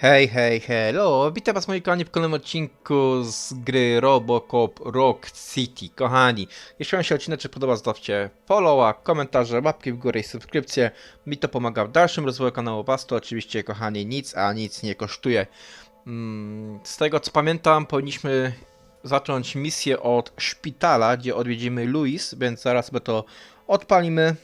Hej, hej, hello! Witam was moi kochani w kolejnym odcinku z gry Robocop Rock City. Kochani, jeśli wam się odcinek podoba, zostawcie followa, komentarze, łapki w górę i subskrypcję. Mi to pomaga w dalszym rozwoju kanału, was to oczywiście kochani nic nie kosztuje. Z tego co pamiętam, powinniśmy zacząć misję od szpitala, gdzie odwiedzimy Louis, więc zaraz sobie to odpalimy.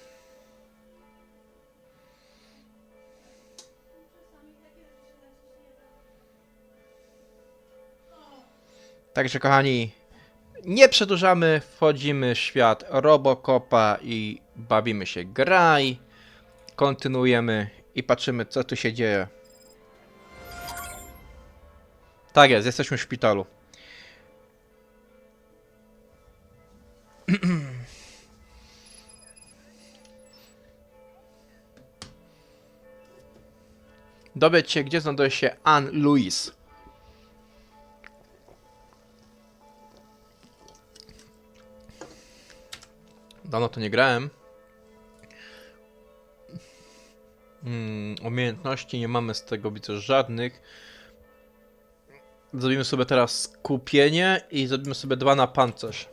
Także kochani, nie przedłużamy, wchodzimy w świat Robocopa i bawimy się. Graj, kontynuujemy i patrzymy co tu się dzieje. Tak jest, jesteśmy w szpitalu. Dowiedz się, gdzie znajduje się Ann Louis. Dawno to nie grałem. Umiejętności nie mamy z tego, widzę, żadnych. Zrobimy sobie teraz skupienie i zrobimy sobie 2 na pancerz.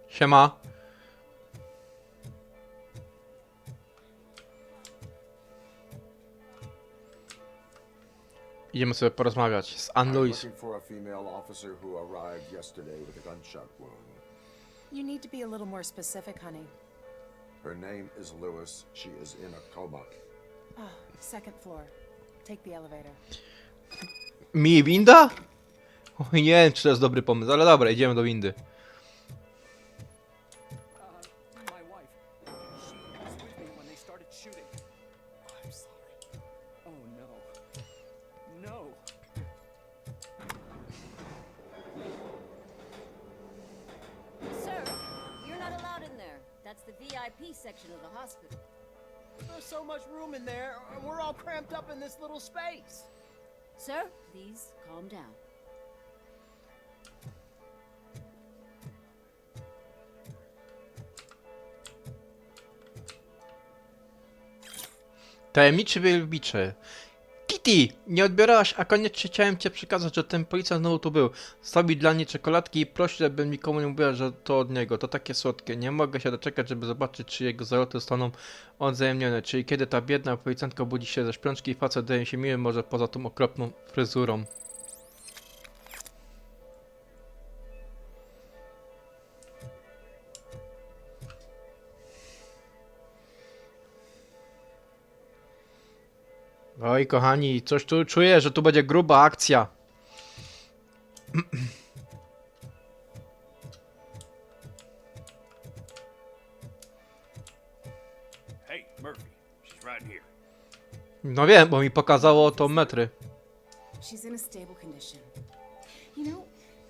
Siema. Idziemy sobie porozmawiać z Ann Louis. You need to be a little more specific, honey. Her name is Lewis. She is in a coma. Oh, second floor. Take the elevator. Mi winda? Oj, nie wiem, czy to jest dobry pomysł, ale dobra, idziemy do windy. My wife. She was with me when they started shooting. I'm sorry. Oh no. No. Sir, you're not allowed in there. That's the VIP section of the hospital. There's so much room in there. We're all cramped up in this little space. Sir, please calm down. Tajemniczy wielbicze. Kitty! Nie odbierałaś, a koniecznie chciałem cię przekazać, że ten policjant znowu tu był. Zostawił dla mnie czekoladki i prosił, żebym nikomu nie mówiła, że to od niego. To takie słodkie. Nie mogę się doczekać, żeby zobaczyć, czy jego zaloty zostaną odwzajemnione. Czyli kiedy ta biedna policjantka budzi się ze śpiączki i facet daje się miły, może poza tą okropną fryzurą. Oj, kochani, coś tu czuję, że tu będzie gruba akcja. Hey, Murphy. She's right here. No wiem, bo mi pokazało to metry. She's in a stable condition. You know,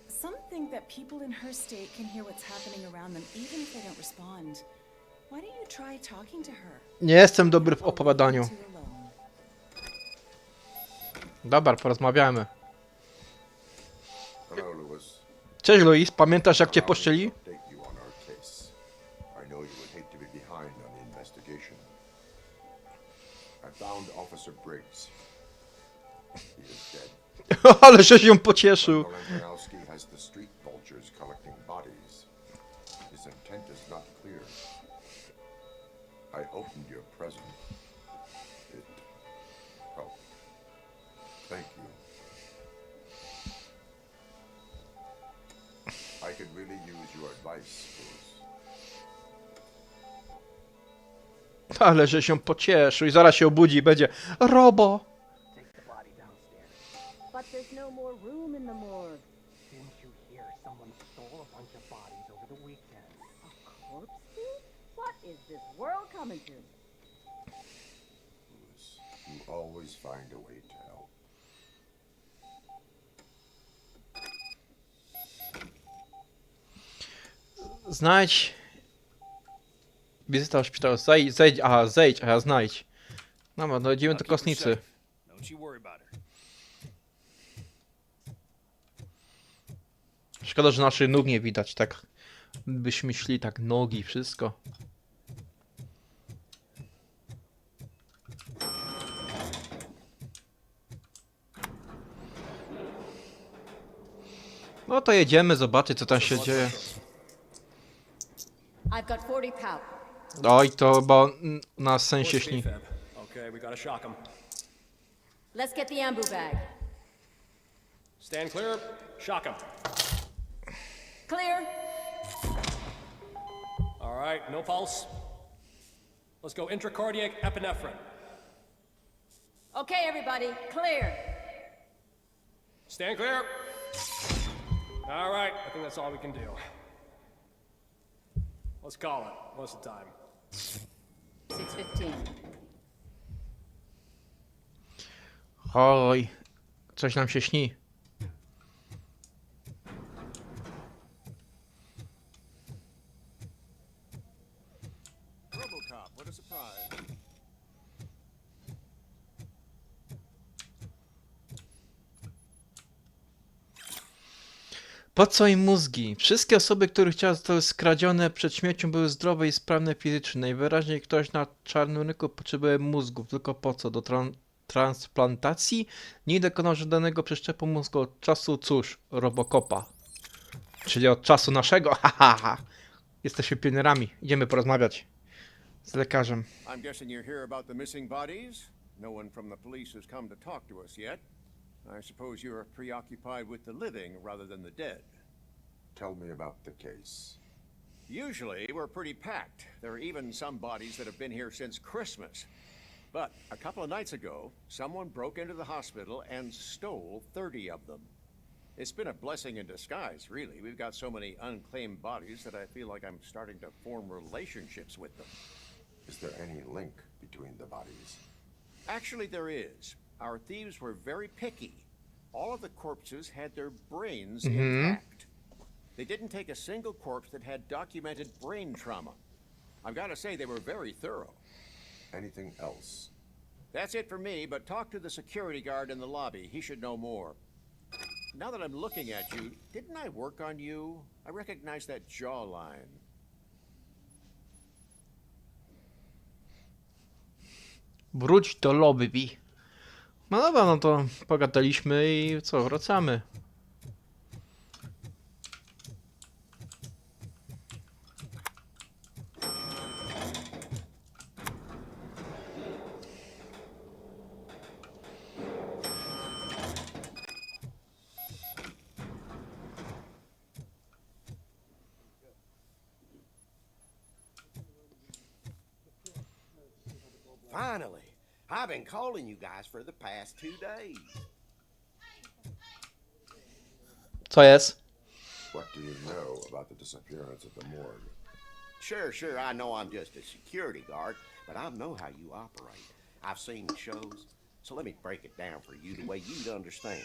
some think that people in her state can hear what's happening around them even if they don't respond. Why don't you try talking to her? Nie jestem dobry w opowiadaniu. Two alone. Dobra, porozmawiamy. Hello, Lewis. Cześć Louis, pamiętasz jak cię poszczeli? Update you on our case. I know you would hate to be behind on the investigation. I found Officer Briggs. He is dead. Ale żeś ją pocieszył. Antolovskiego has the street vultures collecting bodies. His intent is not clear. I opened your present. It helped. Thank you. I could really use your advice, Lewis. Ale że się pocieszył i zaraz się obudzi i będzie Robo! Take the body downstairs. But there's no more room in the morgue. Didn't you hear someone stole a bunch of bodies over the weekend? A corpse thief? What is this world coming to? Lewis, you always find a way to help. Znajdź... Wizyta w szpitalu. Zejdź, a ja znajdź. Dobra, no idziemy do kosnicy. Don't you worry about her. Szkoda, że naszych nóg nie widać, tak byśmy szli, tak nogi, wszystko. No to jedziemy zobaczyć, co tam się dzieje. I've got 40 pow. Oj, to bo na sensie śni. Okay, we gotta shock him. Let's get the ambu bag. Stand clear. Shock him. Clear. All right, no pulse. Let's go intracardiac epinephrine. Okay, everybody, clear. Stand clear. All right, I think that's all we can do. Let's call it. What's the time? 6:15. Oj, coś nam się śni. Robocop, what a surprise. Po co im mózgi? Wszystkie osoby, których ciało zostały skradzione przed śmiercią, były zdrowe i sprawne fizycznie. Najwyraźniej ktoś na czarnym rynku potrzebuje mózgów. Tylko po co? Do transplantacji? Nie dokonał żadnego przeszczepu mózgu od czasu, cóż, Robocopa. Czyli od czasu naszego. Ha. Jesteśmy pionierami. Idziemy porozmawiać z lekarzem. I'm guessing you're here about the missing bodies? No one from the police has come to talk to us yet. I suppose you're preoccupied with the living rather than the dead. Tell me about the case. Usually, we're pretty packed. There are even some bodies that have been here since Christmas. But a couple of nights ago, someone broke into the hospital and stole 30 of them. It's been a blessing in disguise, really. We've got so many unclaimed bodies that I feel like I'm starting to form relationships with them. Is there any link between the bodies? Actually, there is. Our thieves were very picky. All of the corpses had their brains intact. They didn't take a single corpse that had documented brain trauma. I've got to say, they were very thorough. Anything else? That's it for me, but talk to the security guard in the lobby. He should know more. Now that I'm looking at you, didn't I work on you? I recognize that jawline. Wróć do lobby. No dobra, no to pogadaliśmy i co, wracamy. Finally, I've been calling you guys for the past 2 days. Co jest? What do you know about the disappearance at the morgue? Sure, I know I'm just a security guard, but I know how you operate. I've seen the shows, so let me break it down for you the way you'd understand.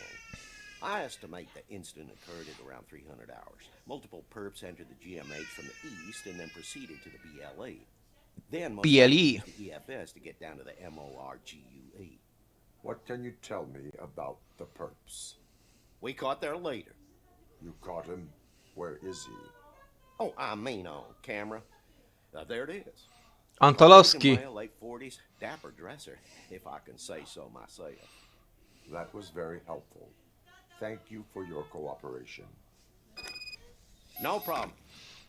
I estimate the incident occurred at around 300 hours. Multiple perps entered the GMH from the east and then proceeded to the BLE. Then most BLE. to the EFS to get down to the MORGUE. What can you tell me about the perps? We caught their leader. You caught him? Where is he? Oh, I mean on camera. There it is. Antolovski. Male, late 40s, dapper dresser, if I can say so myself. That was very helpful. Thank you for your cooperation. No problem.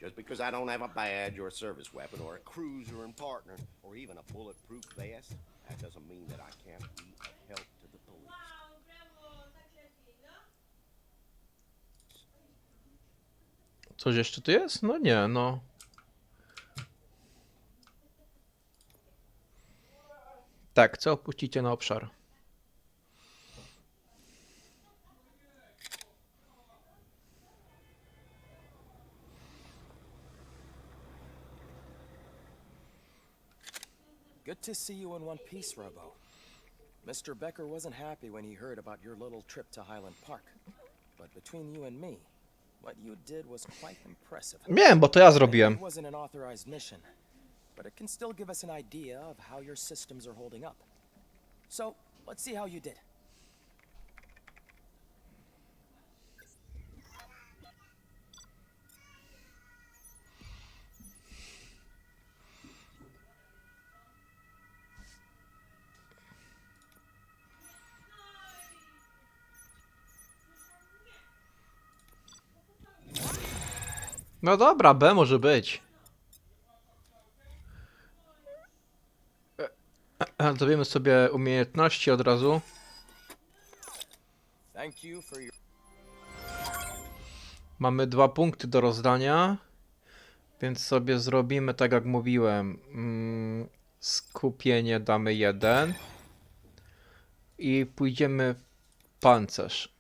Just because I don't have a badge or a service weapon or a cruiser and partner or even a bulletproof vest, that doesn't mean that I can't be of help to the police. Coś jeszcze tu jest? No nie, no. Tak, co opuścicie na obszar? Good to see you in one piece, Robo. Mr. Becker wasn't happy when he heard about your little trip to Highland Park. But between you and me, what you did was quite impressive. Wiem, bo to ja zrobiłem. It wasn't an authorized mission, but it can still give us an idea of how your systems are holding up. So, let's see how you did. No dobra, B może być. Dowiemy sobie umiejętności od razu. Thank you for your... Mamy 2 punkty do rozdania. Więc sobie zrobimy tak jak mówiłem. Skupienie damy 1. I pójdziemy w pancerz.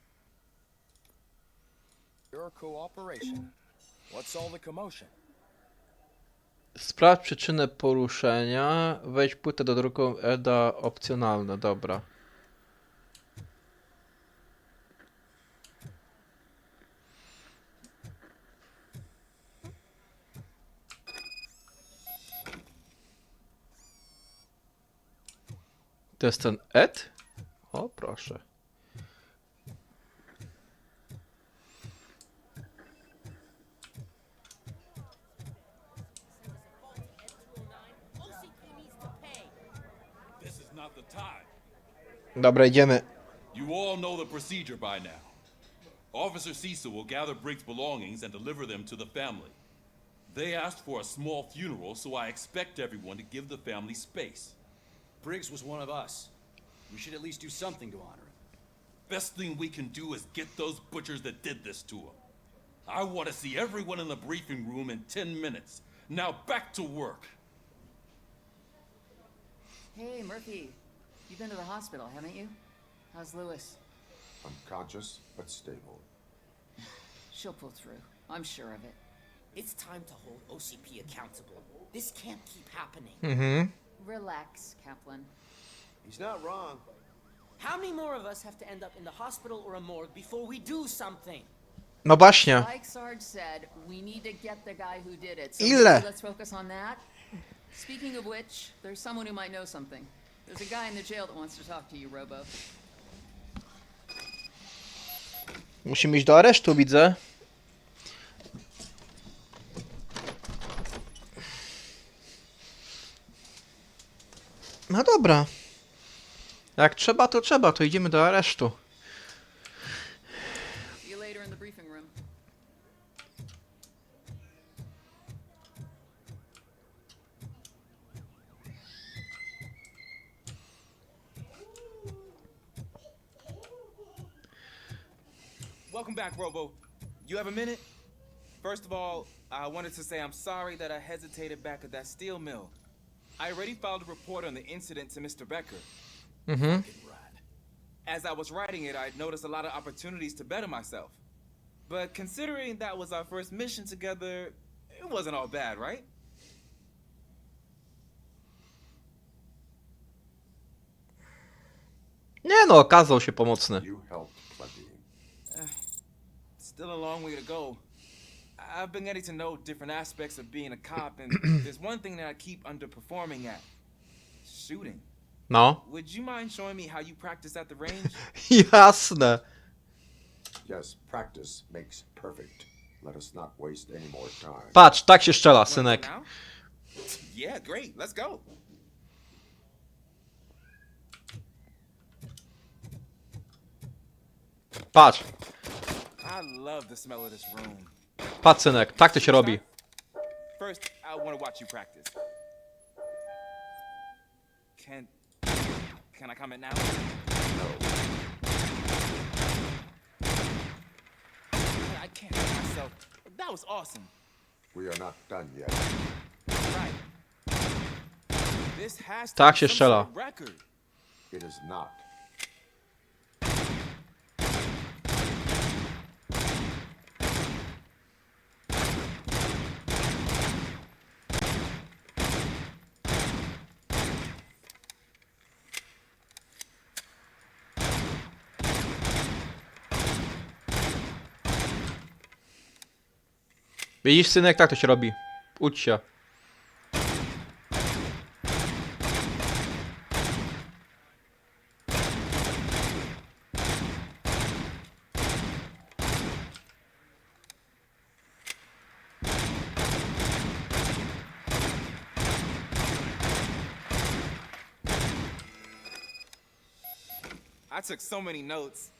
your cooperation. What's all the commotion? Sprawdź przyczynę poruszenia. Weź płytę do druku EDA opcjonalne. Dobra. To jest ten Ed? O, proszę. This is not the time. Dobra, idziemy. You all know the procedure by now. Officer Cecil will gather Briggs' belongings and deliver them to the family. They asked for a small funeral, so I expect everyone to give the family space. Briggs was one of us. We should at least do something to honor him. Best thing we can do is get those butchers that did this to him. I want to see everyone in the briefing room in 10 minutes. Now back to work. Hey, Murphy. You've been to the hospital, haven't you? How's Lewis? Unconscious, but stable. She'll pull through. I'm sure of it. It's time to hold OCP accountable. This can't keep happening. Mhm. Relax, Kaplan. He's not wrong. How many more of us have to end up in the hospital or a morgue before we do something? No właśnie. Like Sarge said, we need to get the guy who did it. So Ile? maybe let's focus on that. Speaking of which, there's someone who might know something. There's a guy in the jail that wants to talk to you, Robo. Musimy iść do aresztu, widzę. No dobra. Jak trzeba, to trzeba, to idziemy do aresztu. See you later in the briefing room. Welcome back, Robo. You have a minute? First of all, I wanted to say I'm sorry that I hesitated back at that steel mill. I already filed a report on the incident to Mr. Becker. Mhm. As I was writing it, I noticed a lot of opportunities to better myself. But considering that was our first mission together, it wasn't all bad, right? Nie no, okazał się pomocny. You helped plenty. Still a long way to go. I've been getting to know different aspects of being a cop, and there's one thing that I keep underperforming at. Shooting. No. Would you mind showing me how you practice at the range? Jasne. Yes, practice makes perfect. Let us not waste any more time. Patrz, tak się strzela, Wanna go synek. now? Yeah, great. Let's go. Patrz, I love the smell of this room. patrz, synek, tak to się robi. First, I want to watch you practice. Can I comment now? I can't help myself. That was awesome. We are not done yet. Right. This has to Tak be się some strzela. sort of record. It is not. Widzisz, synek, tak to się robi. Ucz się. I took so many notes.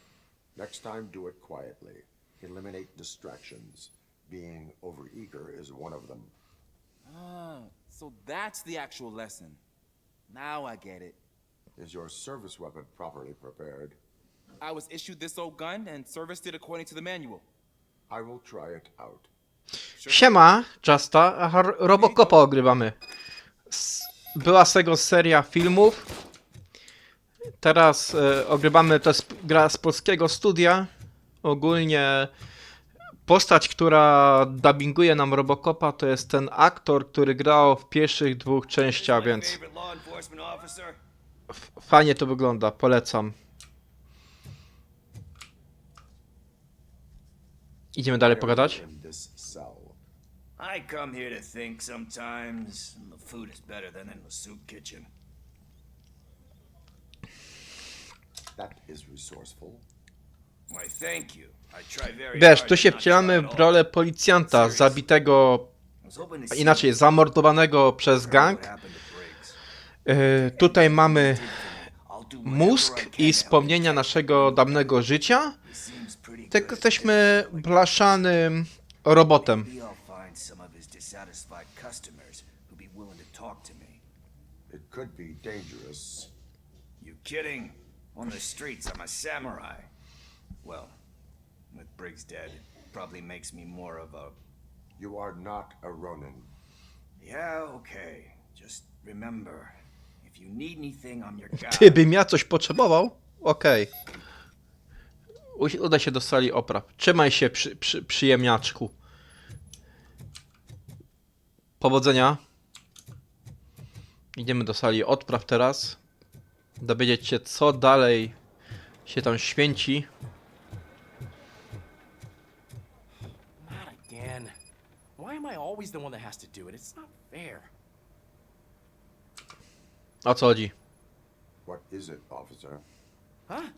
Next time, do it quietly. Eliminate distractions. Being overeager is one of them. Ah, so that's the actual lesson. Now I get it. Is your service weapon properly prepared? I was issued this old gun and serviced it according to the manual. I will try it out. Siema, Justa. Aha, Robocopa ogrywamy. Była z tego seria filmów. Teraz ogrywamy, to jest gra z polskiego studia. Ogólnie postać, która dubbinguje nam Robocopa, to jest ten aktor, który grał w pierwszych 2 częściach, więc fajnie to wygląda, polecam. Idziemy dalej pogadać. I come here to think sometimes. The food is better than in the soup kitchen. That is resourceful. Why, thank you. I try very Wiesz, hard tu to się not wcielamy try at w all. rolę policjanta zabitego, I was hoping to see inaczej zamordowanego przez gang. what happened to Briggs. Tutaj mamy I'll do mózg whatever I can i to help wspomnienia naszego dawnego życia. He seems pretty Tylko good. jesteśmy blaszanym robotem. Maybe I'll find some of his dissatisfied customers who'll be willing to talk to me. It could be dangerous. You kidding? On the streets, I'm a samurai. Well, with Briggs dead, it probably makes me more of a... You are not a Ronin. Yeah, okay. Just remember, if you need anything, I'm your guy. Gdybym ja coś potrzebował, okej. Udaj się do sali opraw. Trzymaj się, przyjemniaczku. Powodzenia. Idziemy do sali odpraw teraz. Dowiedzieć się, co dalej się tam święci. Not again. Why am I always the one that has to do it? It's not fair. O co chodzi? What is it, officer?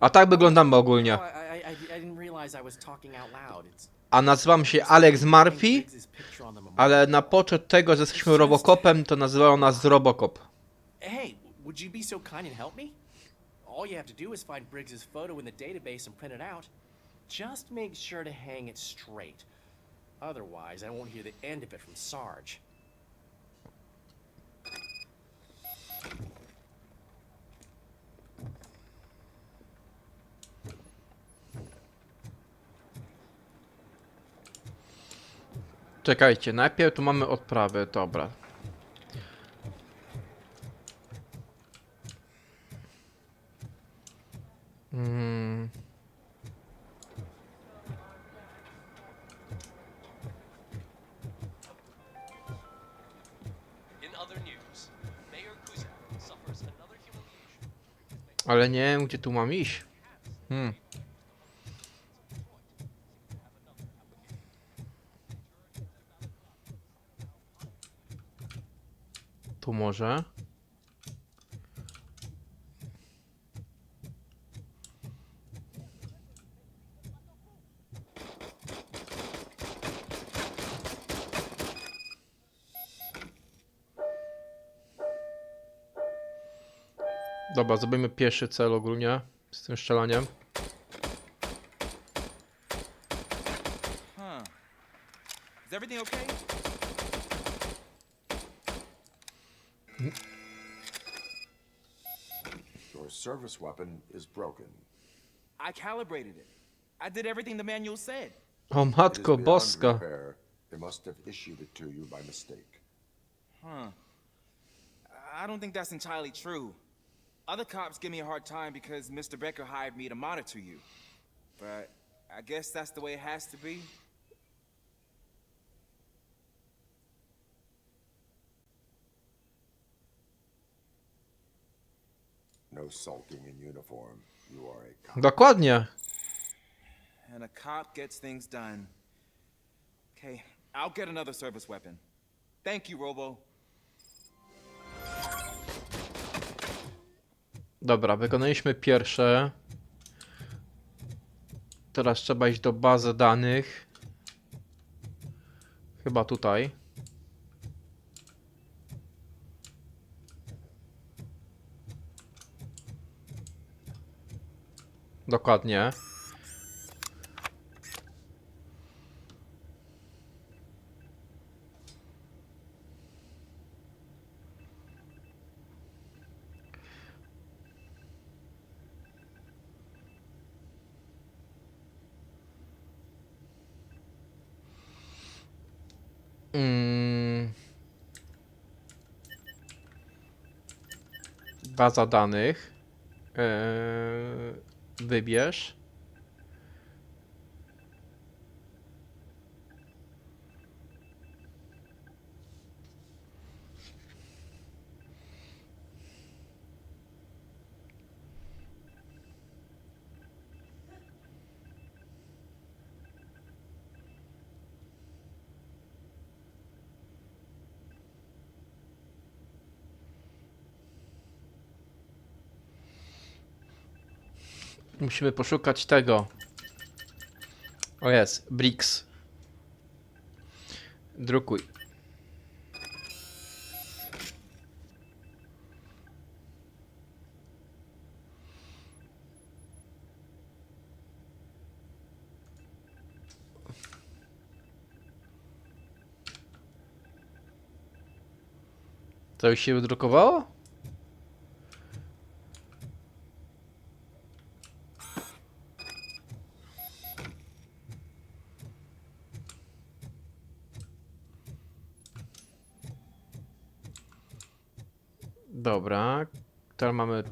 A tak wyglądamy ogólnie. No, I didn't realize I was talking out loud. It's A nazywam się Alex Murphy, Briggs's picture on the memorial. ale na poczet tego, że jesteśmy Robocopem, to nazywało nas Robocop. Hey, would you be so kind and help me? All you have to do is find Briggs's photo in the database and print it out. Just make sure to hang it straight. Otherwise, I won't hear the end of it from Sarge. Czekajcie, najpierw tu mamy odprawy, dobra. Ale nie wiem, gdzie tu mam iść. Tu może. Dobra, zrobimy pierwszy cel ogólnie z tym strzelaniem. Huh. Is everything okay? Your service weapon is broken. I calibrated it. I did everything the manual said. O It is matko beyond boska. repair. They must have issued it to you by mistake. Huh. I don't think that's entirely true. Other cops give me a hard time because Mr. Becker hired me to monitor you. But I guess that's the way it has to be. No sulking in uniform. You are a cop. Dokładnie. And a cop gets things done. Okay, I'll get another service weapon. Thank you, Robo. Dobra, wykonaliśmy pierwsze. Teraz trzeba iść do bazy danych. Chyba tutaj. Dokładnie. Baza danych. Wybierz. Musimy poszukać tego. O jest, bricks. Drukuj. To już się wydrukowało? Dobra, teraz mamy...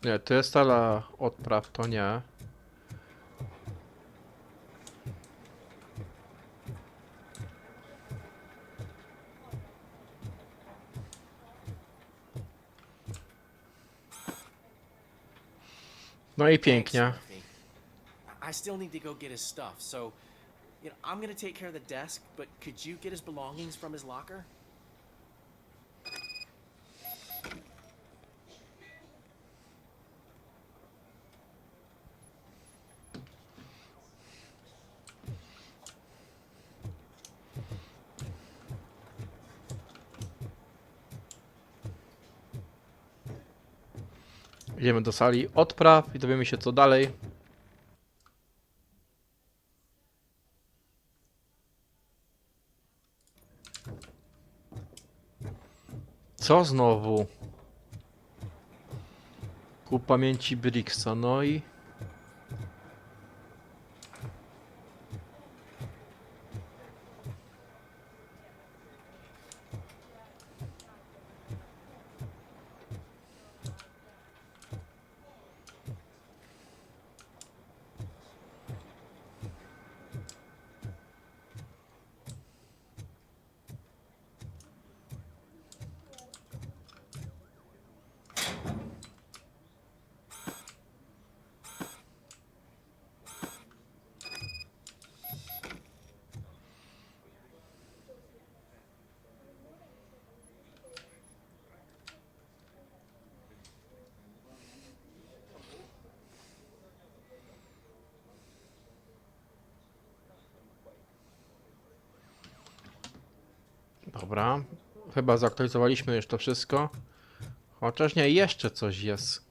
Nie, to jest sala odpraw, to nie. No i pięknie. Thanks, Murphy. I still need to go get his stuff, so I'm gonna take care of the desk, but could you get his belongings from his locker? Idziemy do sali odpraw i dowiemy się co dalej. Co znowu? Ku pamięci Bricksa, no i... Dobra, chyba zaktualizowaliśmy już to wszystko. Chociaż nie, jeszcze coś jest.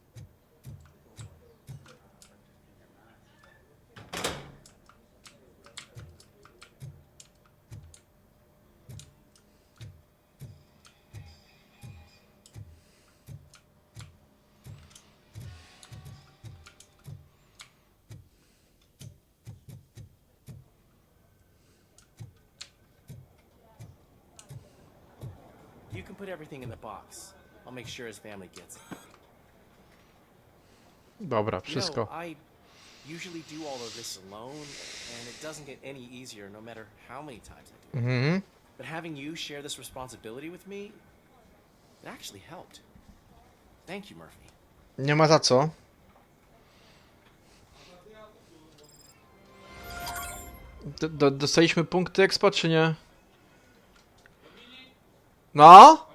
You can put everything in the box. I'll make sure his family gets it. Dobra, wszystko. I usually do all of this alone, and it doesn't get any easier no matter how many times I do it. But having you share this responsibility with me, it actually helped. Thank you, Murphy. Nie ma za co. Dostaliśmy punkty expo, czy nie? No?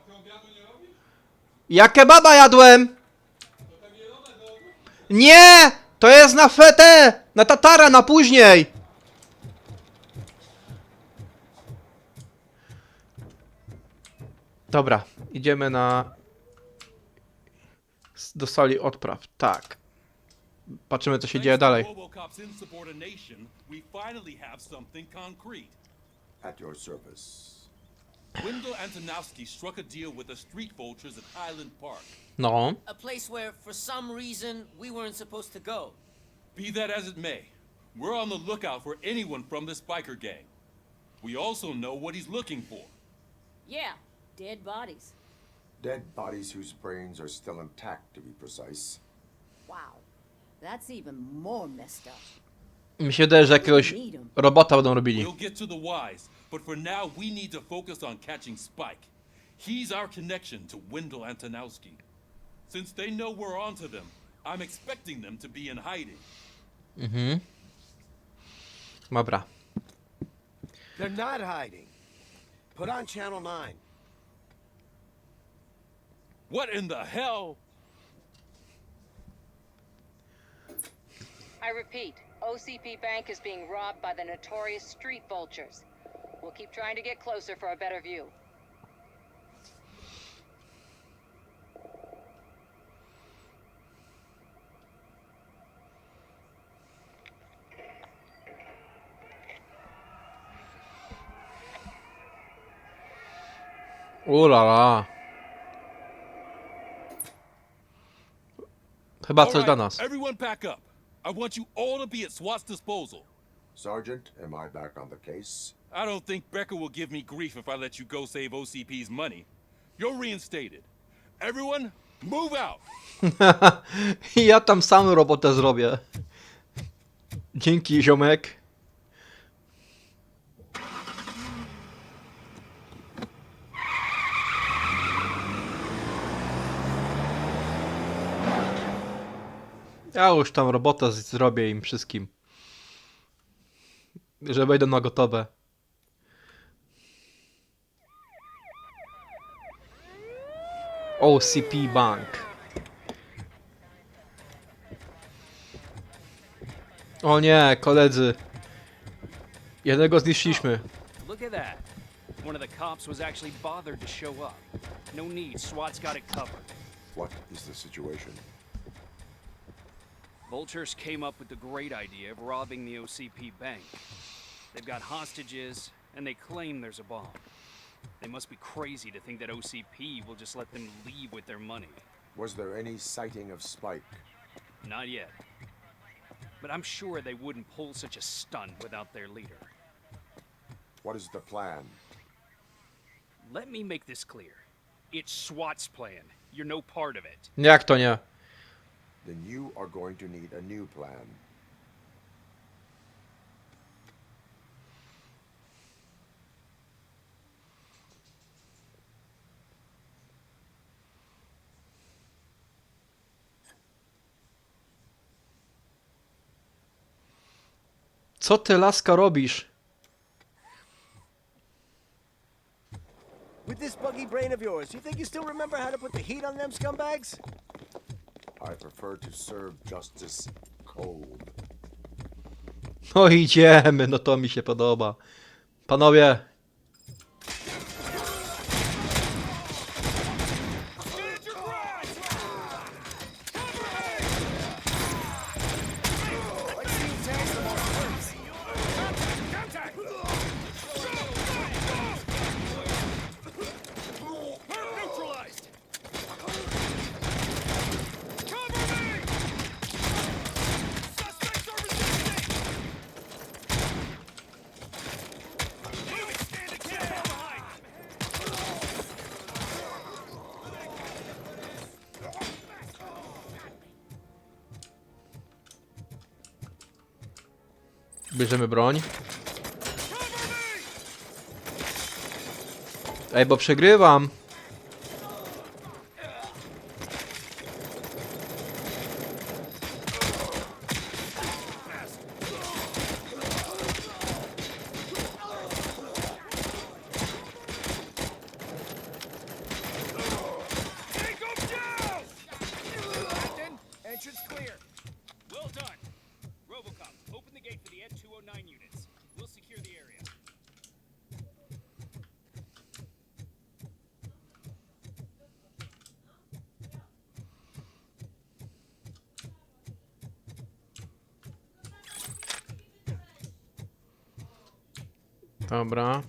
Ja kebaba jadłem! Nie! To jest na fetę! Na tatara, na później! Dobra, idziemy do sali odpraw, tak. Patrzymy co się dzieje dalej. Robocop's insubordination, we finally have something concrete. At your service. Wendell Antonovski struck a deal with the street vultures at Highland Park. No. A place where, for some reason, we weren't supposed to go. Be that as it may, We're on the lookout for anyone from this biker gang. We also know what he's looking for. Yeah, dead bodies. Dead bodies whose brains are still intact, to be precise. Wow, that's even more messed up. Mi się wydaje, że jakiegoś robota będą robili. We'll get to the whys, but for now we need to focus on catching Spike. He's our connection to Wendell Antonowski. Since they know we're onto them, I'm expecting them to be in hiding. Mhm. Dobra. They're not hiding. Put on Channel 9. What in the hell? I repeat, OCP Bank is being robbed by the notorious street vultures. We'll keep trying to get closer for a better view. Ulala. Chyba coś dla nas. Everyone pack up. I want you all to be at SWAT's disposal. Sergeant, am I back on the case? I don't think Becker will give me grief if I let you go save OCP's money. You're reinstated. Everyone, move out! Ja tam sam robotę zrobię. Dzięki, ziomek. Ja już tam robotę zrobię im wszystkim. Że wejdą na gotowe. OCP Bank. O nie, koledzy. Jednego zniszczyliśmy. Look at that. One of the cops was actually bothered to show up. No need, SWAT's got it covered. What is the situation? Vultures came up with the great idea of robbing the OCP bank. They've got hostages, and they claim there's a bomb. They must be crazy to think that OCP will just let them leave with their money. Was there any sighting of Spike? Not yet. But I'm sure they wouldn't pull such a stunt without their leader. What is the plan? Let me make this clear. It's SWAT's plan. You're no part of it. Jak to nie? Then you are going to need a new plan. Co ty, laska, robisz? With this buggy brain of yours, you think you still remember how to put the heat on them scumbags? I prefer to serve justice cold. No idziemy, no to mi się podoba. Panowie. Bierzemy broń. Ej, bo przegrywam. Entrance clear. Well done. Robocop, open the gate for the Ed-209 units. We'll secure the area. Dobra.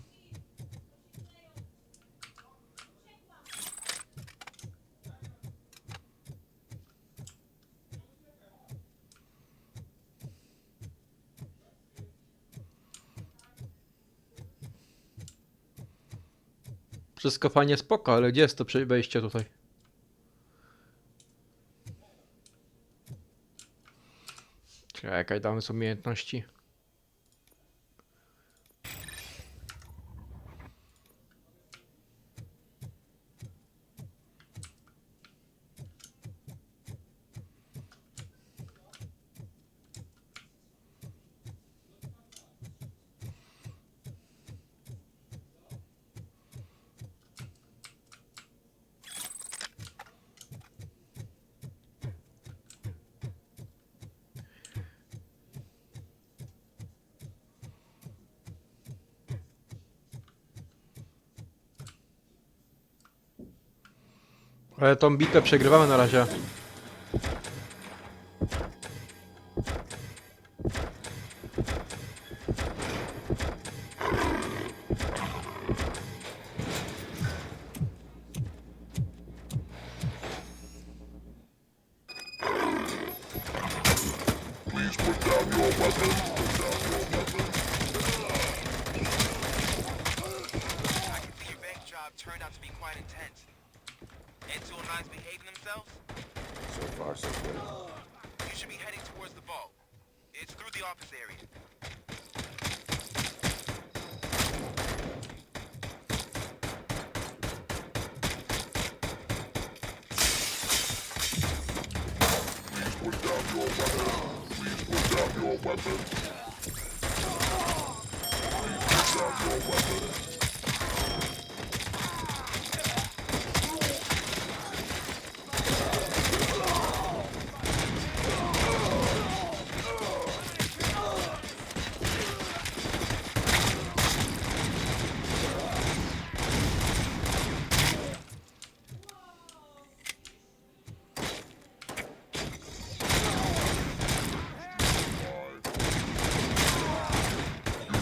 Wszystko fajnie spoko, ale gdzie jest to wejście tutaj? Czekaj, damy sobie umiejętności. Ale tą bitwę przegrywamy na razie. Turned out to be quite intense. N209's behaving themselves? So far, so good. You should be heading towards the vault. It's through the office area. Please put down your weapon. Please put down your weapon. Please put down your weapon.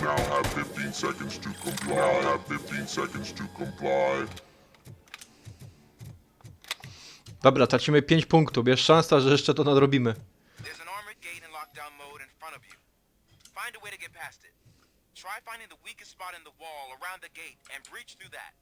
Now have 15 seconds to comply. Now have 15 seconds to comply. Dobra, tracimy 5 punktów. Jest szansa, że jeszcze to nadrobimy. There's an armored gate in lockdown mode in front of you. Find a way to get past it. Try finding the weakest spot in the wall around the gate and breach through that.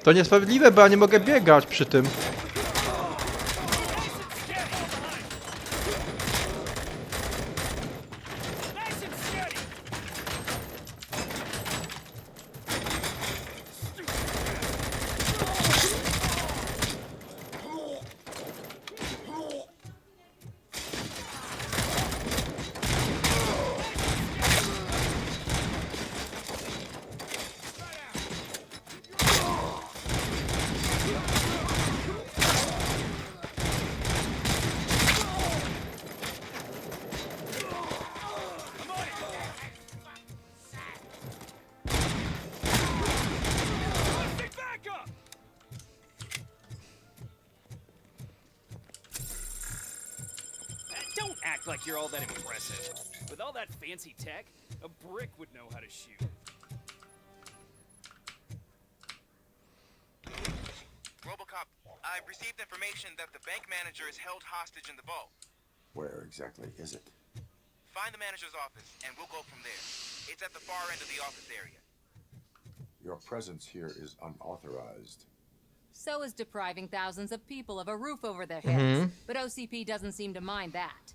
To niesprawiedliwe, bo ja nie mogę biegać przy tym. Don't act like you're all that impressive. With all that fancy tech, a brick would know how to shoot. Robocop, I've received information that the bank manager is held hostage in the vault. Where exactly is it? Find the manager's office, and we'll go from there. It's at the far end of the office area. Your presence here is unauthorized. So is depriving thousands of people of a roof over their heads. But OCP doesn't seem to mind that.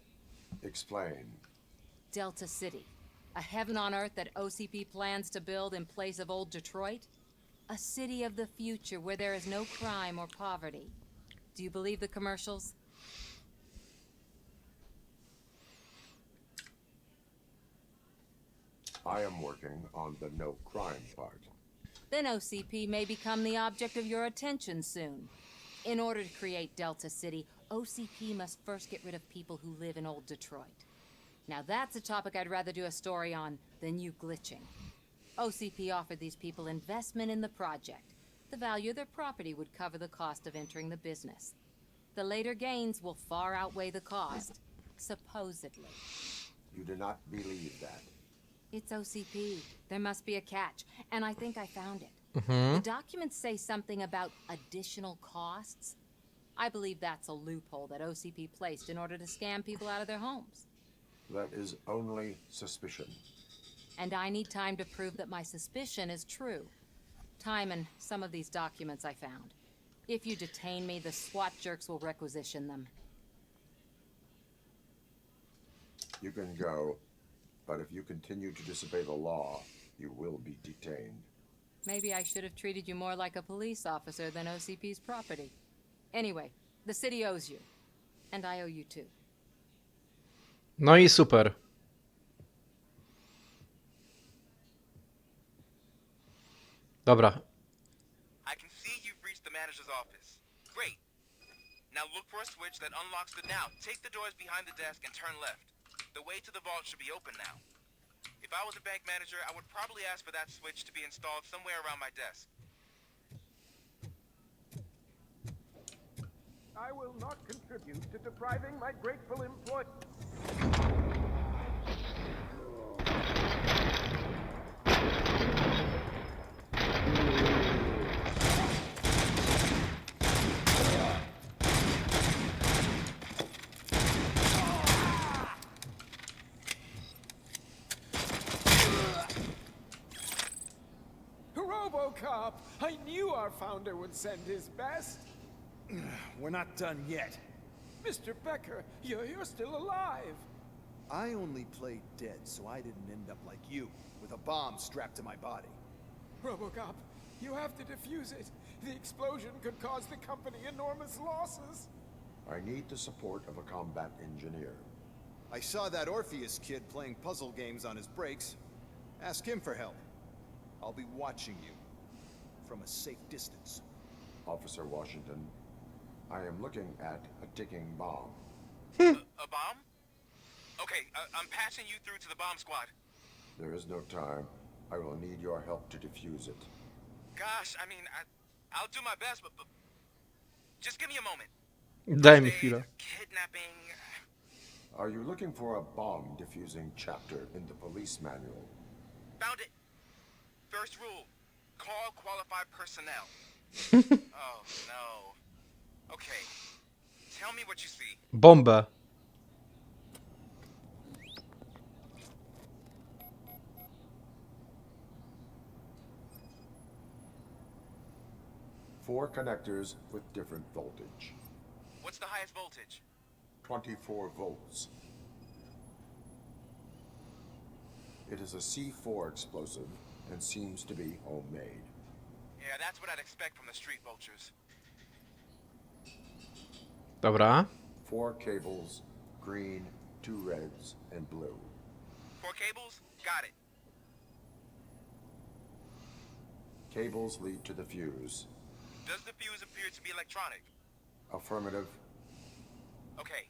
Explain. Delta City. A heaven on earth that OCP plans to build in place of old Detroit? A city of the future where there is no crime or poverty. Do you believe the commercials? I am working on the no crime part. Then OCP may become the object of your attention soon. In order to create Delta City, OCP must first get rid of people who live in old Detroit. Now that's a topic I'd rather do a story on than you glitching. OCP offered these people investment in the project. The value of their property would cover the cost of entering the business. The later gains will far outweigh the cost, supposedly. You do not believe that. It's OCP. There must be a catch, and I think I found it. Mhm. The documents say something about additional costs. I believe that's a loophole that OCP placed in order to scam people out of their homes. That is only suspicion. And I need time to prove that my suspicion is true. Time and some of these documents I found. If you detain me, the SWAT jerks will requisition them. You can go, but if you continue to disobey the law, you will be detained. Maybe I should have treated you more like a police officer than OCP's property. Anyway, the city owes you. And I owe you too. No i super. Dobra. I can see you've reached the manager's office. Great. Now look for a switch that unlocks the now. Take the doors behind the desk and turn left. The way to the vault should be open now. If I was a bank manager, I would probably ask for that switch to be installed somewhere around my desk. I will not contribute to depriving my grateful employees. Robocop! I knew our founder would send his best. We're not done yet. Mr. Becker, you're still alive. I only played dead, so I didn't end up like you, with a bomb strapped to my body. Robocop, you have to defuse it. The explosion could cause the company enormous losses. I need the support of a combat engineer. I saw that Orpheus kid playing puzzle games on his breaks. Ask him for help. I'll be watching you from a safe distance. Officer Washington, I am looking at a ticking bomb. A bomb? Okay, I'm passing you through to the bomb squad. There is no time. I will need your help to defuse it. Gosh, I mean, I'll do my best, but just give me a moment. Daj mi chwilę. Kidnapping. Are you looking for a bomb defusing chapter in the police manual? Found it. First rule, call qualified personnel. Oh, no. Okay, tell me what you see. Bombę. Four connectors with different voltage. What's the highest voltage? 24 volts. It is a C4 explosive and seems to be homemade. Yeah, that's what I'd expect from the street vultures. Dobra. 4 cables, green, 2 reds, and blue. 4 cables? Got it. Cables lead to the fuse. Does the fuse appear to be electronic? Affirmative. Okay,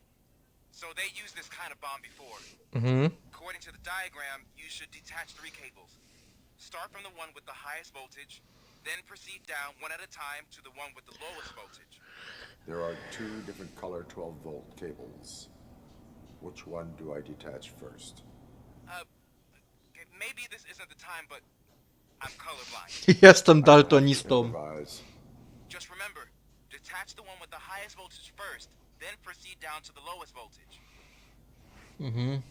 so they used this kind of bomb before. Mhm. According to the diagram, you should detach 3 cables. Start from the one with the highest voltage, then proceed down one at a time to the one with the lowest voltage. There are 2 different color 12-volt cables. Which one do I detach first? Okay, maybe this isn't the time, but I'm colorblind. Jestem daltonistą. Improvise. Just remember, detach the one with the highest voltage first, then proceed down to the lowest voltage. Mhm.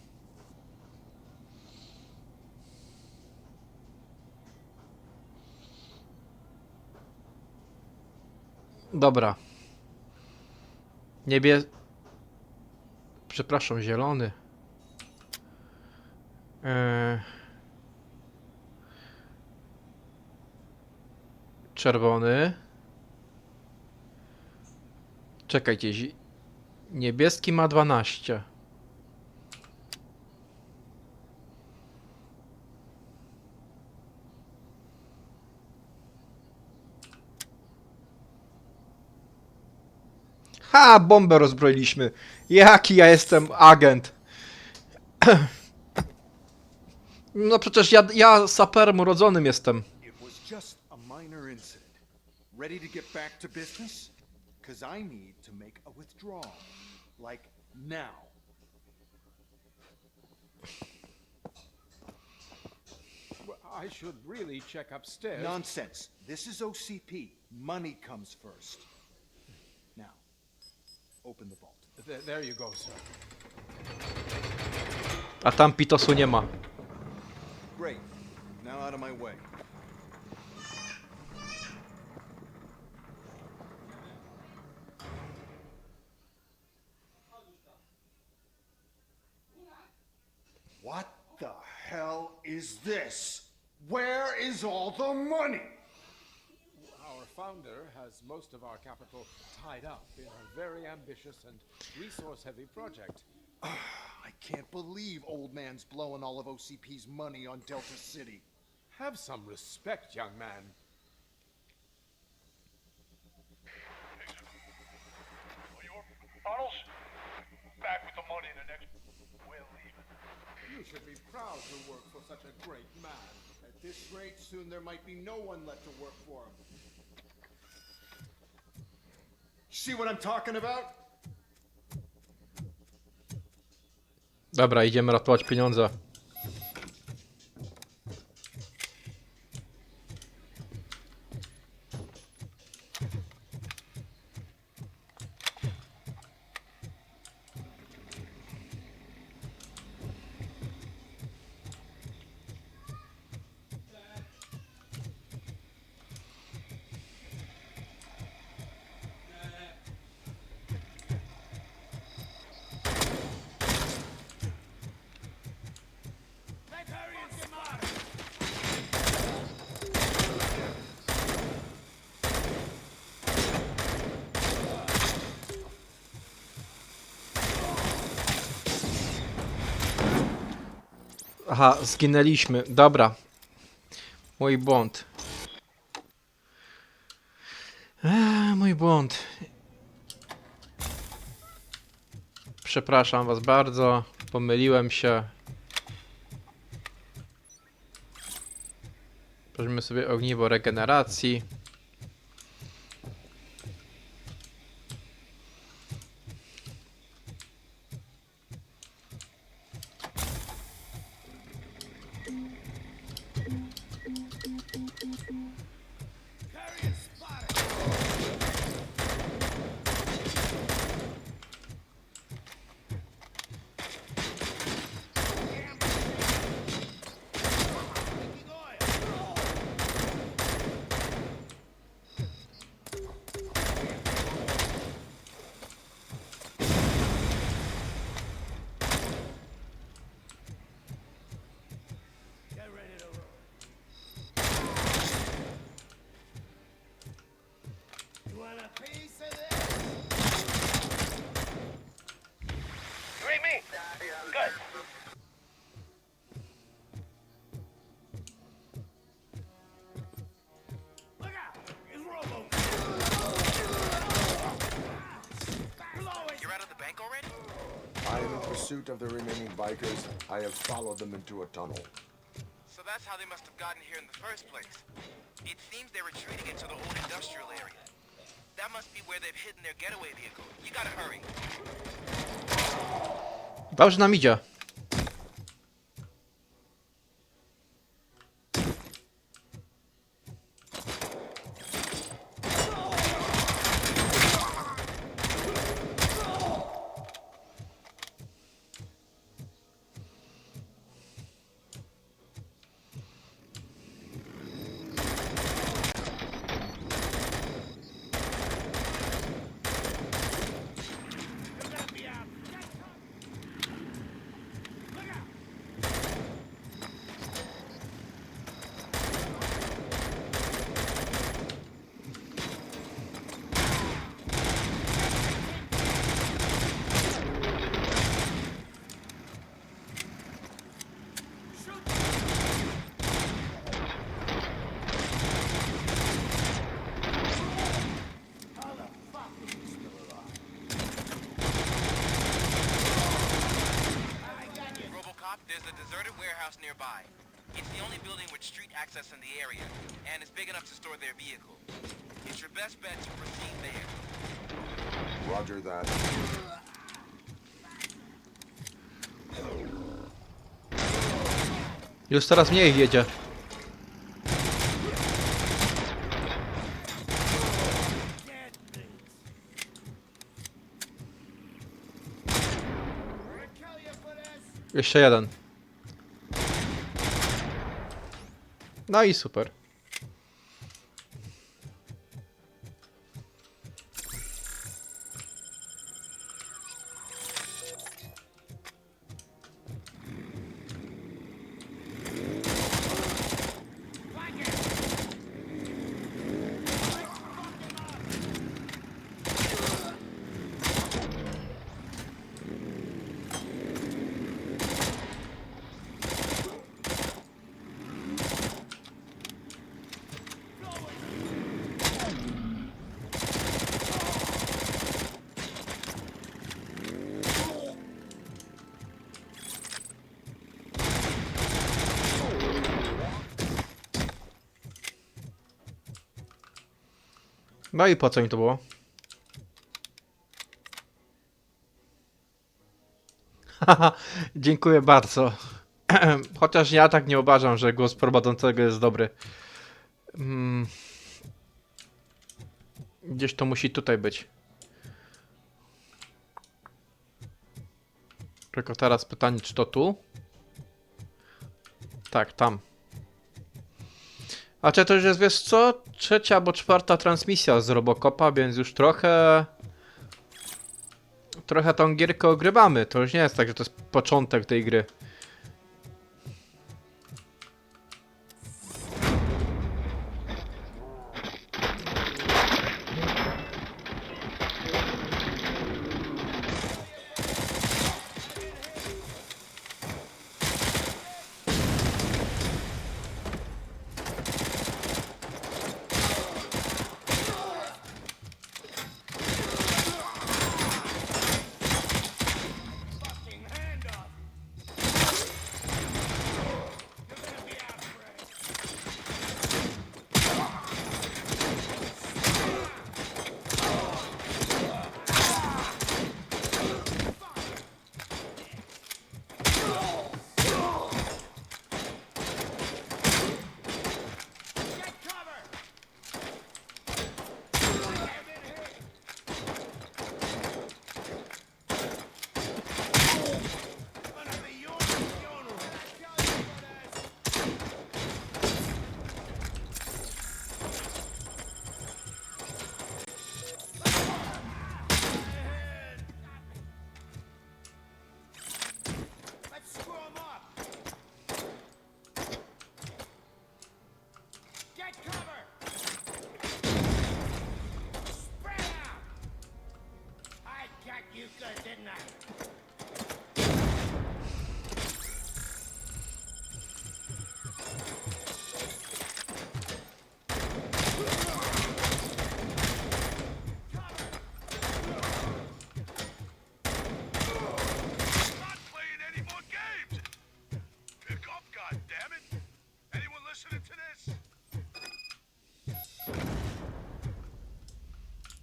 Dobra. Przepraszam, zielony. Czerwony. Czekajcie. Niebieski ma 12. Ha, bombę rozbroiliśmy. Jaki ja jestem agent. No przecież ja saperem urodzonym jestem. It was just a minor incident. Ready to get back to business? Cause I need to make a withdrawal. Like now. I should really check upstairs. Nonsense. This is OCP. Money comes first. Now, open the vault. There you go, sir. A tam pitosu nie ma. Great. Now out of my way. What the hell is this? Where is all the money? Our founder has most of our capital tied up in a very ambitious and resource-heavy project. I can't believe old man's blowing all of OCP's money on Delta City. Have some respect, young man. Arnold's back with the money in the next. We're leaving. You should be proud to work for such a great man. At this rate, soon there might be no one left to work for him. See what I'm talking about? Dobra, idziemy ratować pieniądze. Aha, zginęliśmy. Dobra. Mój błąd. Mój błąd. Przepraszam was bardzo. Pomyliłem się. Weźmy sobie ogniwo regeneracji. I am in pursuit of the remaining bikers. I have followed them into a tunnel. So that's how they must have gotten here in the first place. It seems they're retreating into the old industrial area. That must be where they've hidden their getaway vehicle. You gotta hurry. Dobrze nam idzie. Cop, there's a deserted warehouse nearby. It's the only building with street access in the area, and it's big enough to store their vehicle. It's your best bet to proceed there. Roger that. Już coraz mniej jedzie. Jeszcze jeden. No i super. No i po co im to było? Haha, dziękuję bardzo. Chociaż ja tak nie uważam, że głos prowadzącego jest dobry. Gdzieś to musi tutaj być. Tylko teraz pytanie, czy to tu? Tak, tam. A czy to już jest, wiesz co? Trzecia albo czwarta transmisja z Robocopa, więc już trochę tą gierkę ogrywamy. To już nie jest tak, że to jest początek tej gry.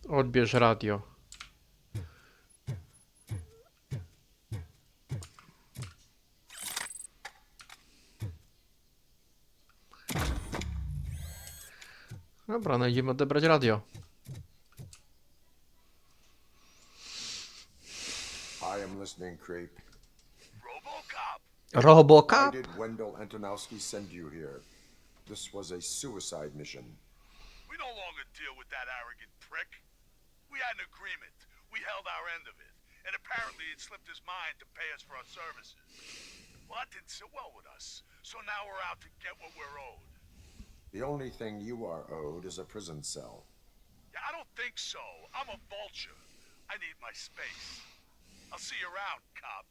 Odbierz radio. Dobra, no idziemy odebrać radio. I am listening, creep. Robocop? Why did Wendell Antolovski send you here? This was a suicide mission. We no longer deal with that arrogant prick. We had an agreement. We held our end of it. And apparently it slipped his mind to pay us for our services. Well, that didn't sit well with us. So now we're out to get what we're owed. The only thing you are owed is a prison cell. Yeah, I don't think so. I'm a vulture. I need my space. I'll see you around, cop.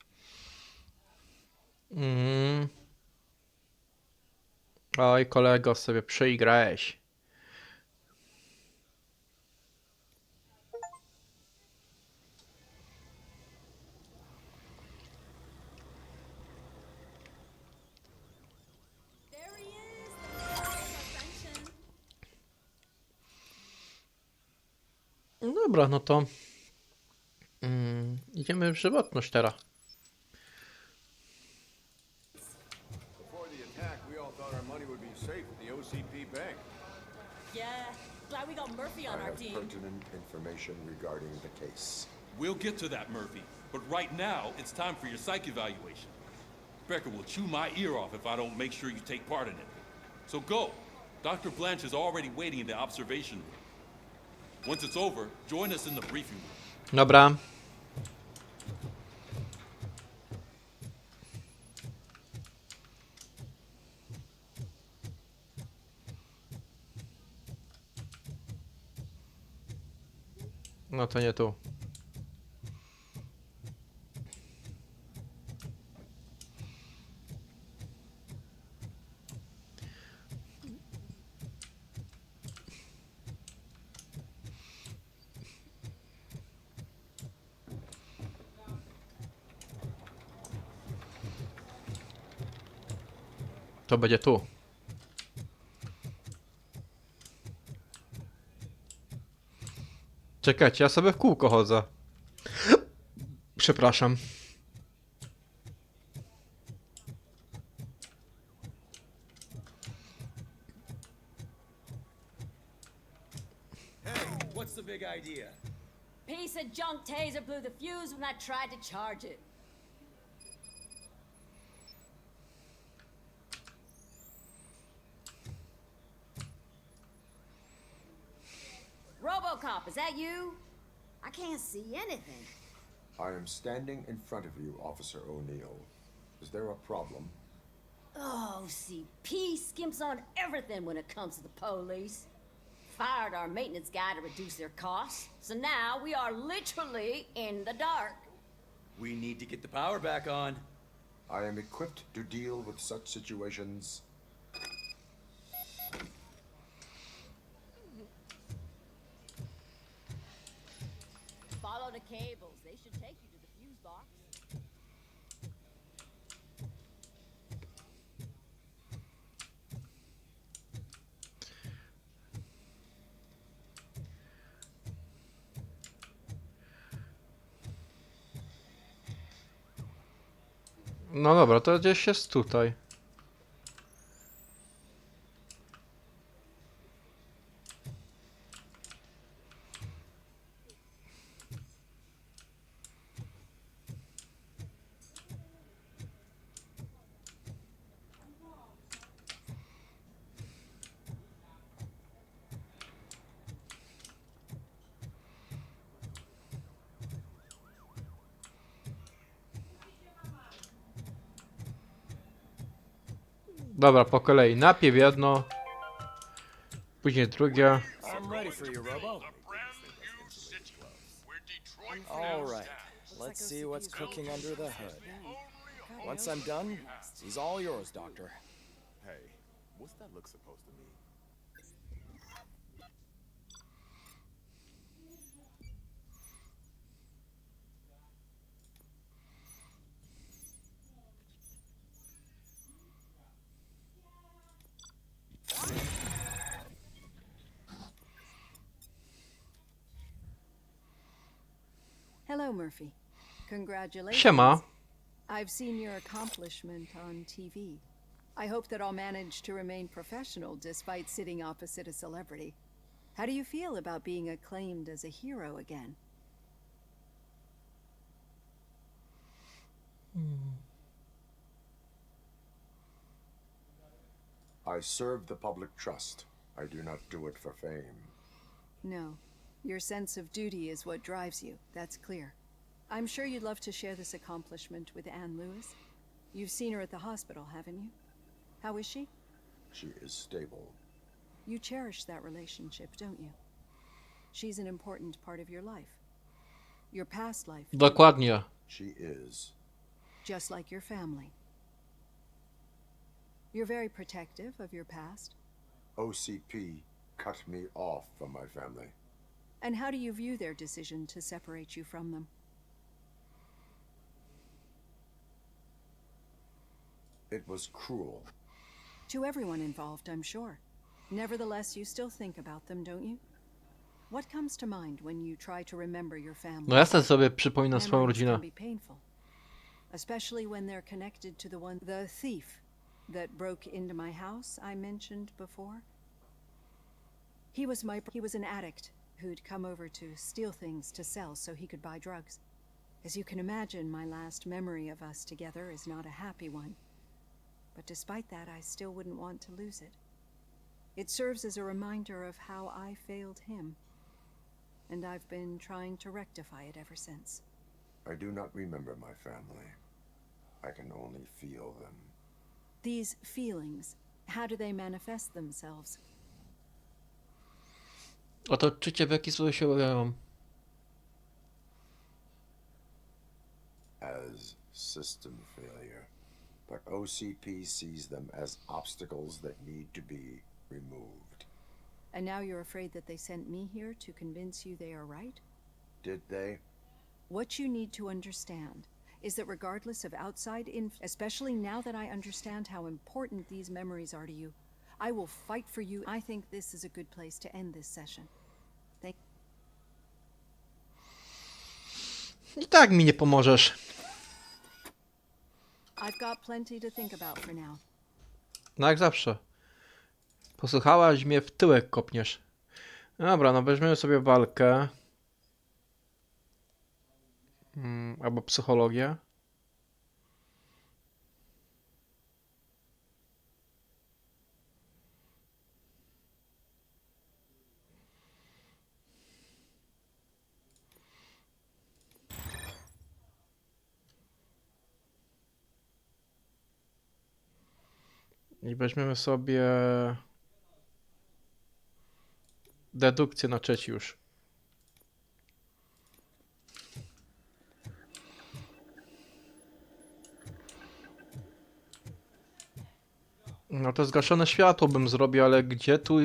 Oj, kolego, sobie przeigrałeś. dobra, no to idziemy w żywotność teraz. Before the attack, we all thought our money would be safe at the OCP bank. Yeah, glad we got Murphy I on our have team. pertinent information regarding the case. We'll get to that, Murphy. But right now, it's time for your psych evaluation. Becker will chew my ear off if I don't make sure you take part in it. So go. Dr. Blanche is already waiting in the observation room. Once it's over, join us in the briefing room. Dobra. No to nie tu. To będzie tu. Czekajcie, ja sobie w kółko chodzę. Przepraszam. What's the big idea? Piece of junk taser blew the fuse when I tried to charge it. Robocop, is that you? I can't see anything. I am standing in front of you, Officer O'Neill. Is there a problem? Oh, CP skimps on everything when it comes to the police. Fired our maintenance guy to reduce their costs, so now we are literally in the dark. We need to get the power back on. I am equipped to deal with such situations. Follow the cables. They should take you to the fuse box. No dobra, to gdzieś jest tutaj. Dobra, po kolei. Najpierw jedno, później drugie. I'm ready for you, Robo. All right, let's see what's cooking under the hood. Once I'm done, he's all yours, Doctor. Hey, what's that look supposed to mean? Hello, Murphy. Congratulations. Siema. I've seen your accomplishment on TV. I hope that I'll manage to remain professional despite sitting opposite a celebrity. How do you feel about being acclaimed as a hero again? I serve the public trust. I do not do it for fame. No. Your sense of duty is what drives you. That's clear. I'm sure you'd love to share this accomplishment with Anne Lewis. You've seen her at the hospital, haven't you? How is she? She is stable. You cherish that relationship, don't you? She's an important part of your life. Your past life. Dokładnie. She is. Just like your family. You're very protective of your past. OCP cut me off from my family. And how do you view their decision to separate you from them? It was cruel. To everyone involved, I'm sure. Nevertheless, you still think about them, don't you? What comes to mind when you try to remember your family? No jasne sobie przypominam swoją Memories rodzinę. can be painful, especially when they're connected to the thief that broke into my house I mentioned before. He was an addict who'd come over to steal things to sell so he could buy drugs. As you can imagine, my last memory of us together is not a happy one. But despite that, I still wouldn't want to lose it. It serves as a reminder of how I failed him. And I've been trying to rectify it ever since. I do not remember my family. I can only feel them. These feelings, how do they manifest themselves? Oto odczucia, w jaki sposób się objawiają. As system failure, but OCP sees them as obstacles that need to be removed. And now you're afraid that they sent me here to convince you they are right? Did they? What you need to understand is that regardless of outside especially now that I understand how important these memories are to you, I will fight for you. I think this is a good place to end this session. I tak mi nie pomożesz. I've got plenty to think about for now. No jak zawsze. Posłuchałaś mnie, w tyłek kopniesz. Dobra, no weźmiemy sobie walkę. Albo psychologię. I weźmiemy sobie dedukcję na trzeci już. No to zgaszone światło bym zrobił, ale gdzie tu...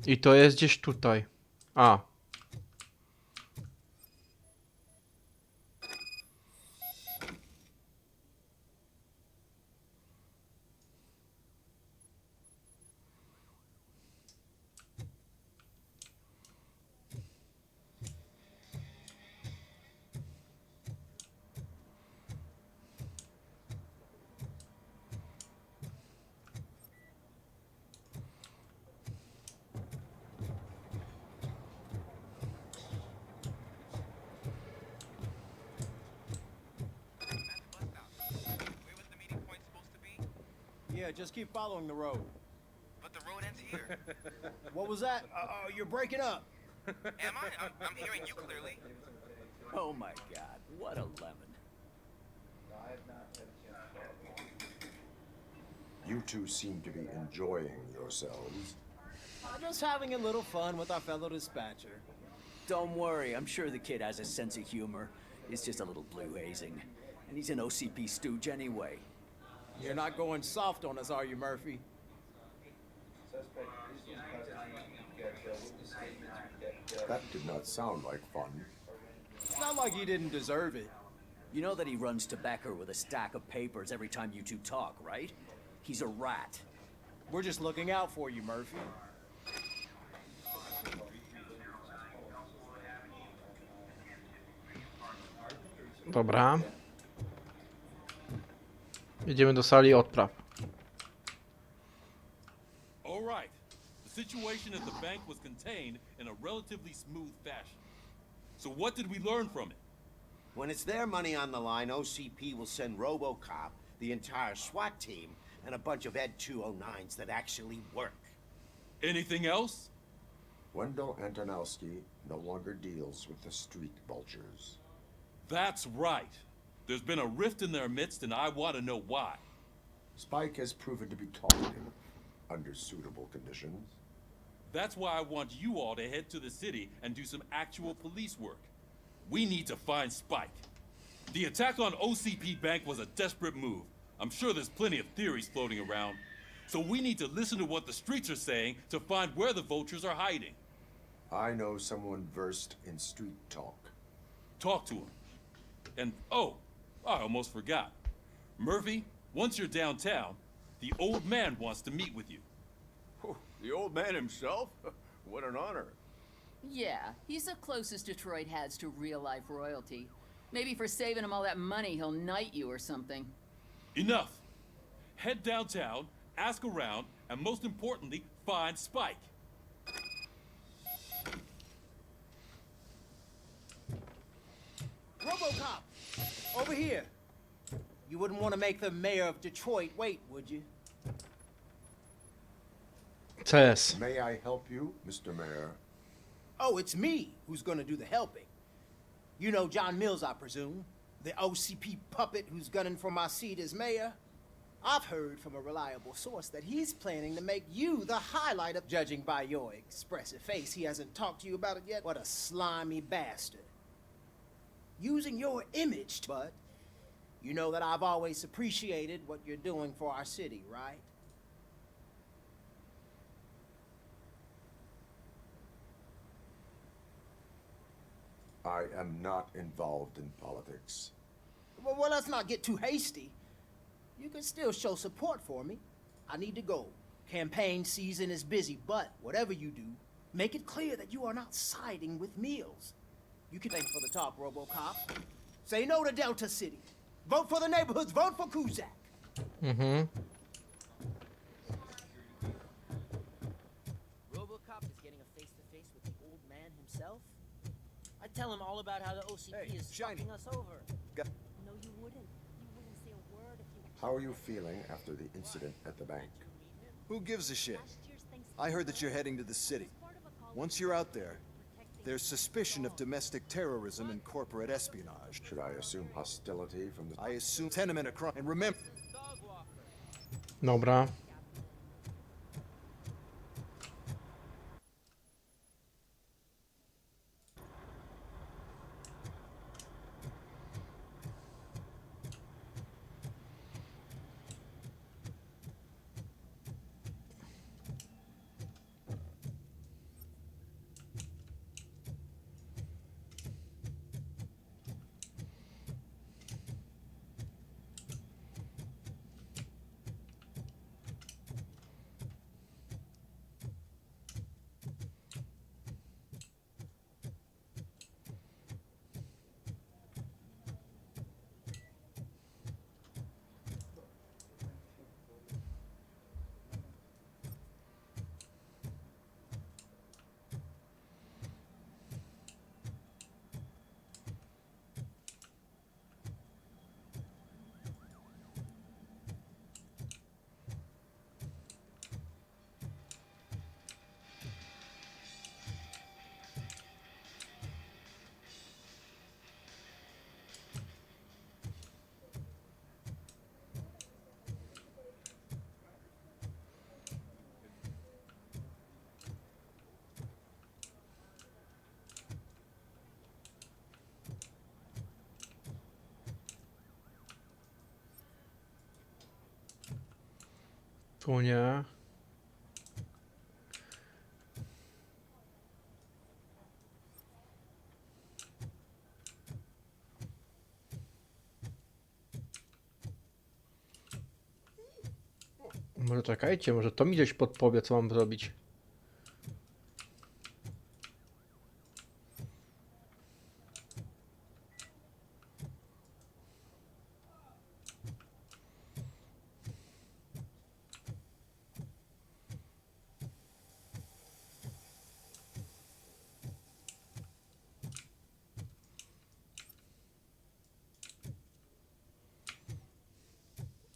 I to jest gdzieś tutaj. A. Yeah, just keep following the road. But the road ends here. What was that? You're breaking up. Am I? I'm hearing you clearly. Oh my god, what a lemon. You two seem to be enjoying yourselves. Just having a little fun with our fellow dispatcher. Don't worry, I'm sure the kid has a sense of humor. It's just a little blue hazing. And he's an OCP stooge anyway. You're not going soft on us, are you, Murphy? That did not sound like fun. It's not like you didn't deserve it. You know that he runs to Becker with a stack of papers every time you two talk, right? He's a rat. We're just looking out for you, Murphy. Dobra. Jedziemy do sali odpraw. All right. The situation at the bank was contained in a relatively smooth fashion. So what did we learn from it? When it's their money on the line, OCP will send Robocop, the entire SWAT team, and a bunch of Ed 209s that actually work. Anything else? Wendell Antolovski no longer deals with the street vultures. That's right. There's been a rift in their midst, and I want to know why. Spike has proven to be talkative under suitable conditions. That's why I want you all to head to the city and do some actual police work. We need to find Spike. The attack on OCP Bank was a desperate move. I'm sure there's plenty of theories floating around. So we need to listen to what the streets are saying to find where the vultures are hiding. I know someone versed in street talk. Talk to him. And, oh, I almost forgot. Murphy, once you're downtown, the old man wants to meet with you. Oh, the old man himself? What an honor. Yeah, he's the closest Detroit has to real-life royalty. Maybe for saving him all that money, he'll knight you or something. Enough. Head downtown, ask around, and most importantly, find Spike. Robocop! Over here! You wouldn't want to make the mayor of Detroit wait, would you? Co jest? May I help you, Mr. Mayor? Oh, it's me who's gonna do the helping. You know John Mills, I presume? The OCP puppet who's gunning for my seat as mayor? I've heard from a reliable source that he's planning to make you the highlight of... Judging by your expressive face, he hasn't talked to you about it yet? What a slimy bastard. Using your image, but you know that I've always appreciated what you're doing for our city, right? I am not involved in politics. Well, let's not get too hasty. You can still show support for me. I need to go. Campaign season is busy, but whatever you do, make it clear that you are not siding with Mills. You can thank for the talk, Robocop. Say no to Delta City. Vote for the neighborhoods. Vote for Kuzak. Mm-hmm. Robocop is getting a face-to-face with the old man himself? I'd tell him all about how the OCP is fucking us over. No, you wouldn't. You wouldn't say a word if you... How are you feeling after the incident at the bank? Who gives a shit? I heard that you're heading to the city. Once you're out there, there's suspicion of domestic terrorism and corporate espionage. Should I assume hostility from the... I assume tenement of crime. And remember... Dobra. Tu nie. Może czekajcie, może to mi gdzieś podpowie, co mam zrobić.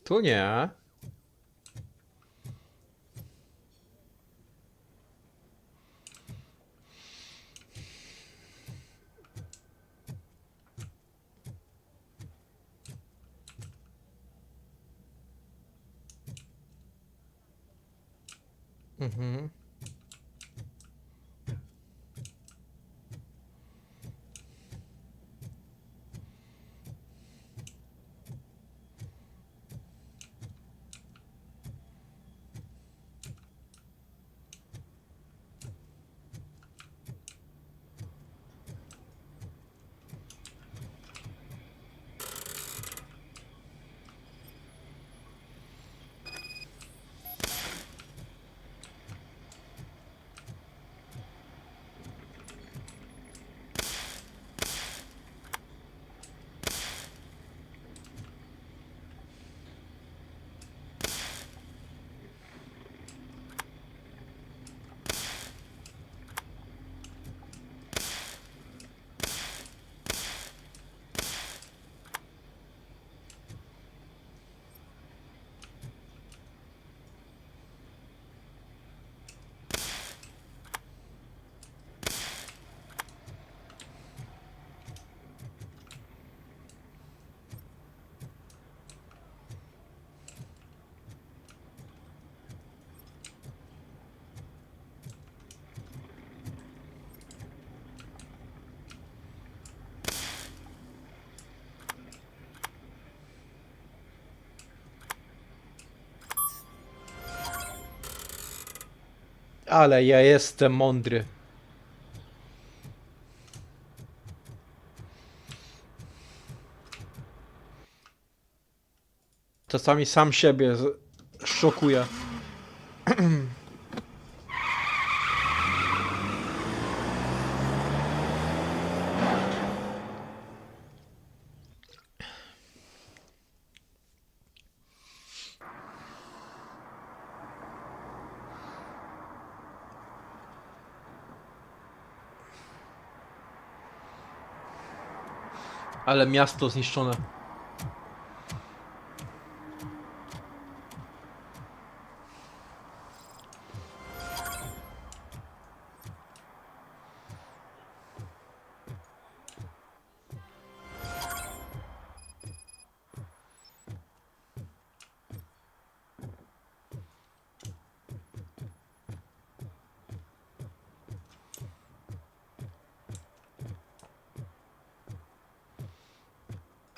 Tu nie. Mhm. Ale ja jestem mądry. Czasami sam siebie szokuję. Ale miasto zniszczone.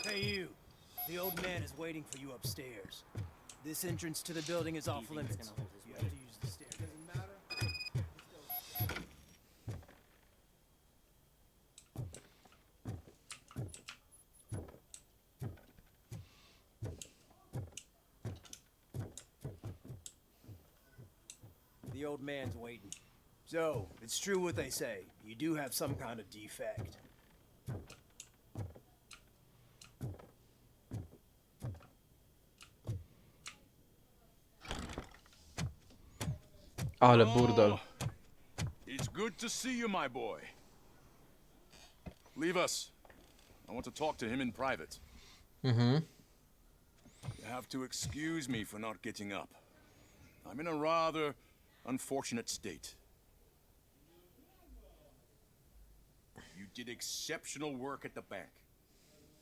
Hey, you. The old man is waiting for you upstairs. This entrance to the building is off limits. You have to use the stairs. Doesn't matter. The old man's waiting. So, it's true what they say. You do have some kind of defect. Ale burdel. It's good to see you, my boy. Leave us. I want to talk to him in private. Mhm. You have to excuse me for not getting up. I'm in a rather unfortunate state. You did exceptional work at the bank.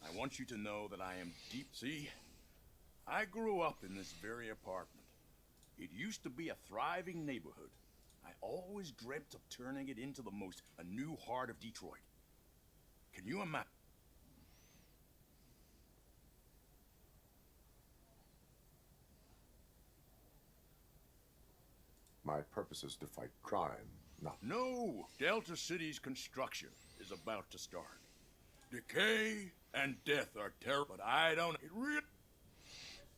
I want you to know that I am deep... See, I grew up in this very apartment. It used to be a thriving neighborhood. I always dreamt of turning it into a new heart of Detroit. Can you imagine? My purpose is to fight crime, not... No! Delta City's construction is about to start. Decay and death are terrible, but I don't... It really...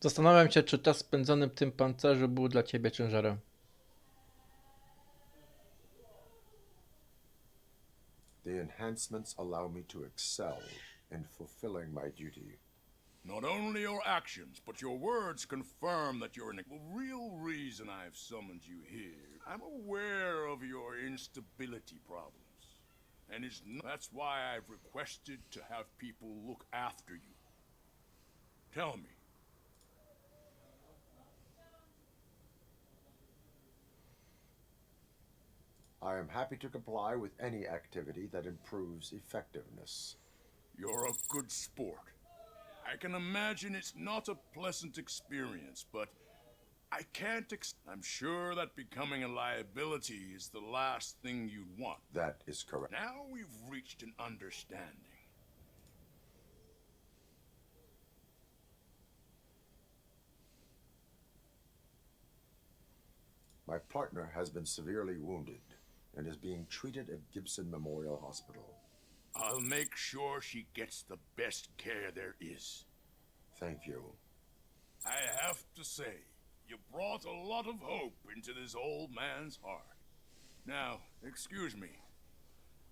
Zastanawiam się, czy czas spędzony w tym pancerzu był dla ciebie ciężarem. The enhancements allow me to excel in fulfilling my duty. Not only your actions, but your words confirm that you're the real reason I've summoned you here. I'm aware of your instability problems. And that's why I've requested to have people look after you. Tell me. I am happy to comply with any activity that improves effectiveness. You're a good sport. I can imagine it's not a pleasant experience, but I can't I'm sure that becoming a liability is the last thing you'd want. That is correct. Now we've reached an understanding. My partner has been severely wounded and is being treated at Gibson Memorial Hospital. I'll make sure she gets the best care there is. Thank you. I have to say, you brought a lot of hope into this old man's heart. Now, excuse me.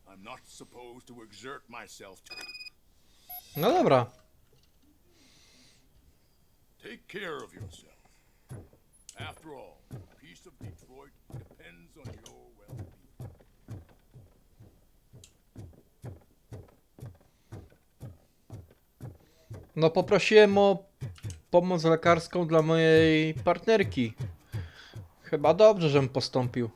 I'm not supposed to exert myself to... No dobra. Take care of yourself. After all, the peace of Detroit depends on your well-being. No poprosiłem o pomoc lekarską dla mojej partnerki. Chyba dobrze, żem postąpił.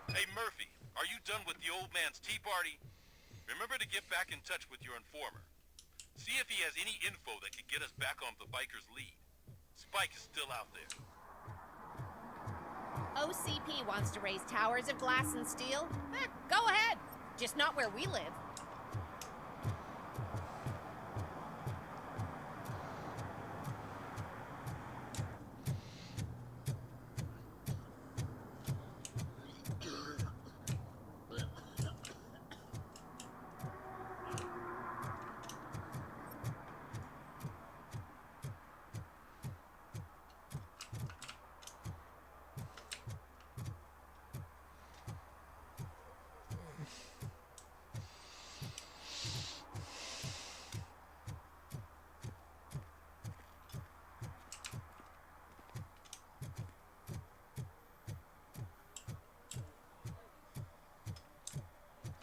Hey Murphy, are you done with the old man's tea party? Remember to get back in touch with your informer. See if he has any info that could get us back on the biker's lead. Spike is still out there. OCP wants to raise towers of glass and steel? Go ahead. Just not where we live.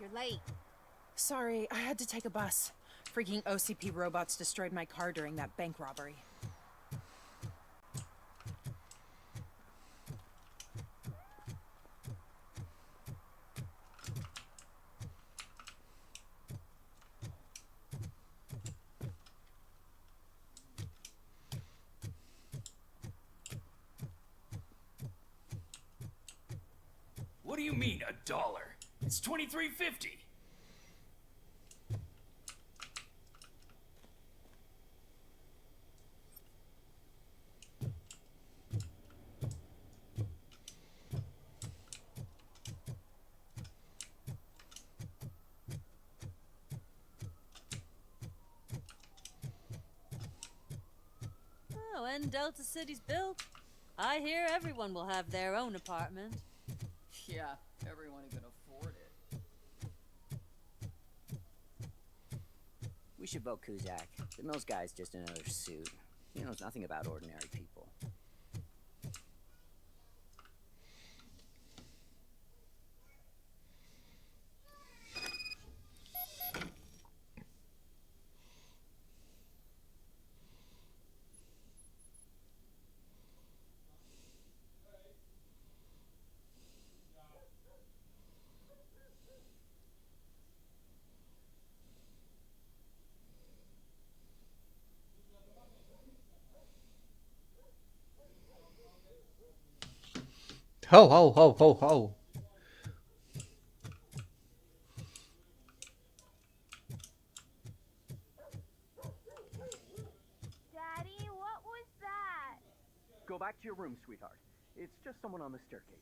You're late. Sorry, I had to take a bus. Freaking OCP robots destroyed my car during that bank robbery. What do you mean, $1? It's $23.50. Oh, when Delta City's built, I hear everyone will have their own apartment. Yeah, everyone who can afford it. We should vote Kuzak. The Mills guy's just another suit. He knows nothing about ordinary people. Ho, ho, ho, ho, ho. Daddy, what was that? Go back to your room, sweetheart. It's just someone on the staircase.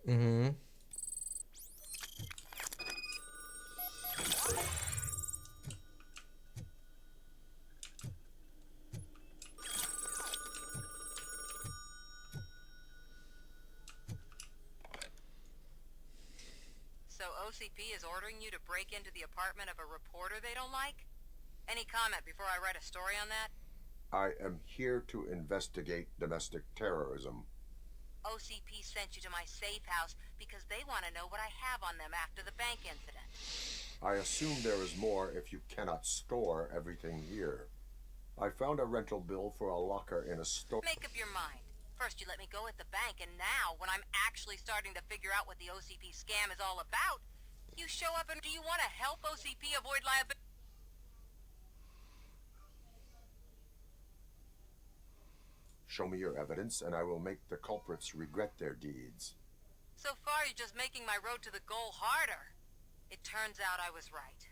Mhm. So OCP is ordering you to break into the apartment of a reporter they don't like? Any comment before I write a story on that? I am here to investigate domestic terrorism. OCP sent you to my safe house because they want to know what I have on them after the bank incident. I assume there is more if you cannot store everything here. I found a rental bill for a locker in a store. Make up your mind. First you let me go at the bank, and now, when I'm actually starting to figure out what the OCP scam is all about, you show up and do you want to help OCP avoid liability? Show me your evidence, and I will make the culprits regret their deeds. So far, you're just making my road to the goal harder. It turns out I was right.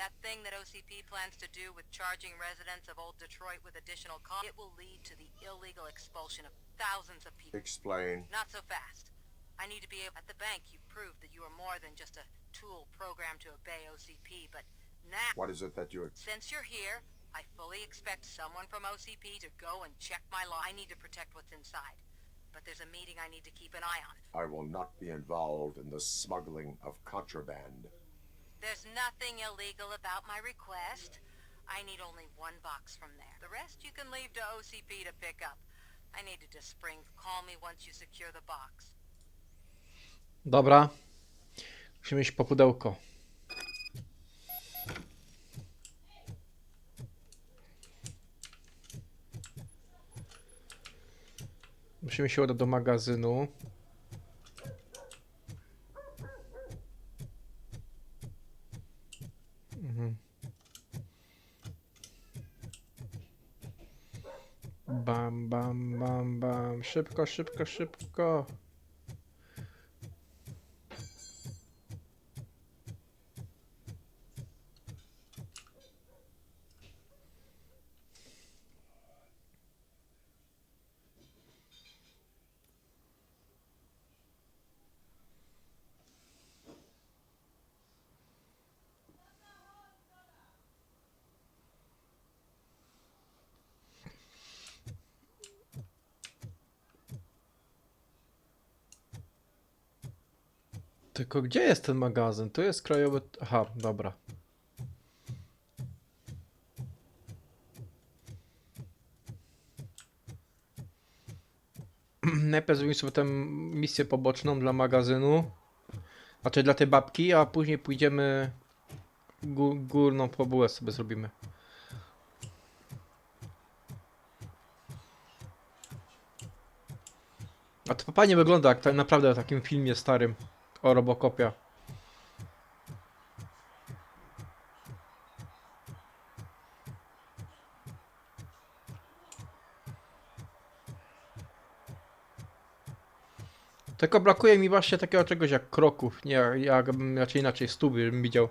That thing that OCP plans to do with charging residents of Old Detroit with additional costs, it will lead to the illegal expulsion of thousands of people. Explain. Not so fast. I need to be able... At the bank, you proved that you are more than just a tool programmed to obey OCP, but now... What is it that you... Since you're here, I fully expect someone from OCP to go and check my law. I need to protect what's inside. But there's a meeting I need to keep an eye on. I will not be involved in the smuggling of contraband. There's nothing illegal about my request. I need only one box from there. The rest you can leave to OCP to pick up. I needed to spring. Call me once you secure the box. Dobra. Musimy iść po pudełko. Musimy się udać do magazynu. Bam, bam, bam, bam. Szybko, szybko, szybko. Tylko gdzie jest ten magazyn? Tu jest krajowy... Aha, dobra. Najpierw zrobimy sobie tę misję poboczną dla magazynu. Znaczy dla tej babki, a później pójdziemy... Górną fabułę sobie zrobimy. A to fajnie wygląda jak naprawdę w takim filmie starym o Robocopie. Tylko brakuje mi właśnie takiego czegoś jak kroków, nie jakbym raczej inaczej stóp bym widział.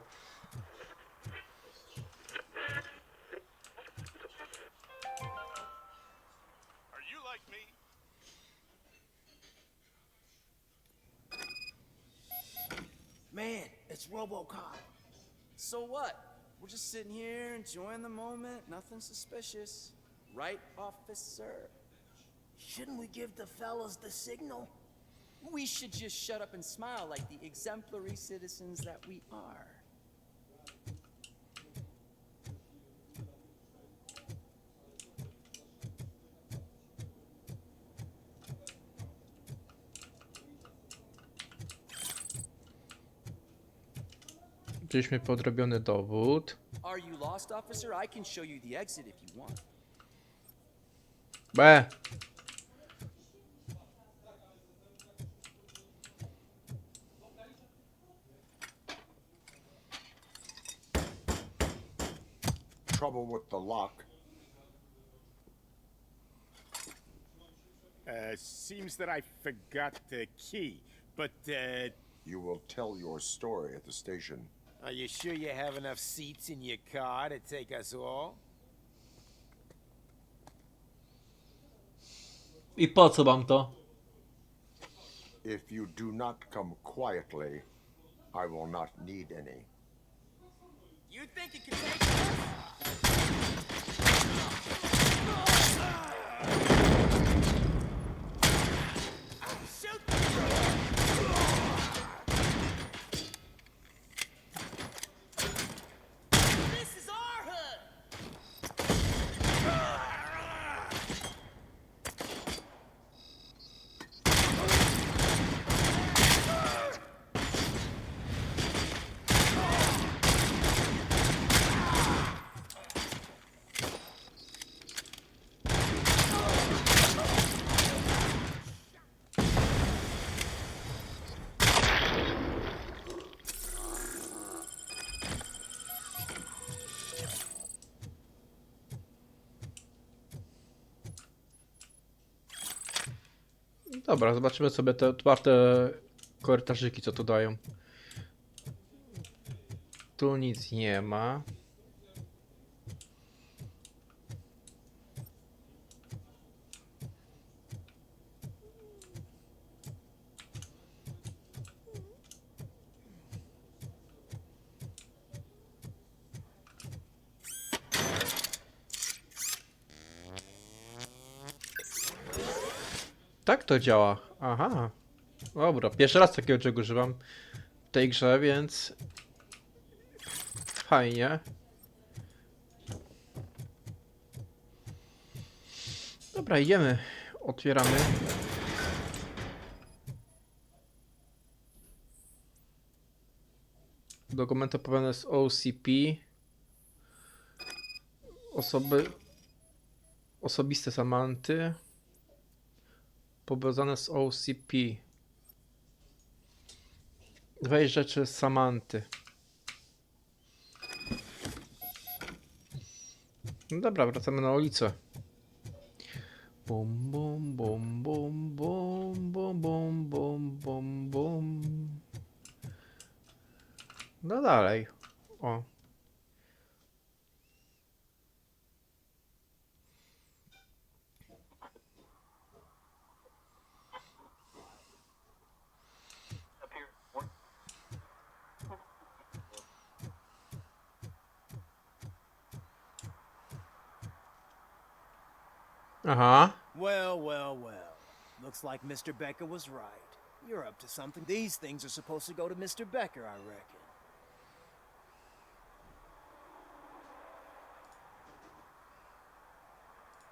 Man, it's Robocop. So what? We're just sitting here enjoying the moment. Nothing suspicious. Right, officer? Shouldn't we give the fellas the signal? We should just shut up and smile like the exemplary citizens that we are. Mieliśmy podrobiony dowód. Are you lost, officer? I can show you the exit if you want. B. Trouble with the lock. Seems that I forgot the key, but, You will tell your story at the station. are you sure you have enough seats in your car to take us all? I po co wam to? If you do not come quietly, I will not need any. You think you can take us? This is our hood! Dobra, zobaczymy sobie te otwarte korytarzyki, co tu dają. Tu nic nie ma. Tak to działa. Aha. Dobra, pierwszy raz takiego czegoś używam w tej grze, więc fajnie. Dobra, idziemy. Otwieramy. Dokumenty pobrane z OCP. Osobiste Samanty. Pobrane z OCP. 2 rzeczy z Samanty. No dobra, wracamy na ulicę. Bum bum bum bum bum bum bum bum bum bum. No dalej. O. Aha. Well, well, well. Looks like Mr. Becker was right. You're up to something. These things are supposed to go to Mr. Becker, I reckon.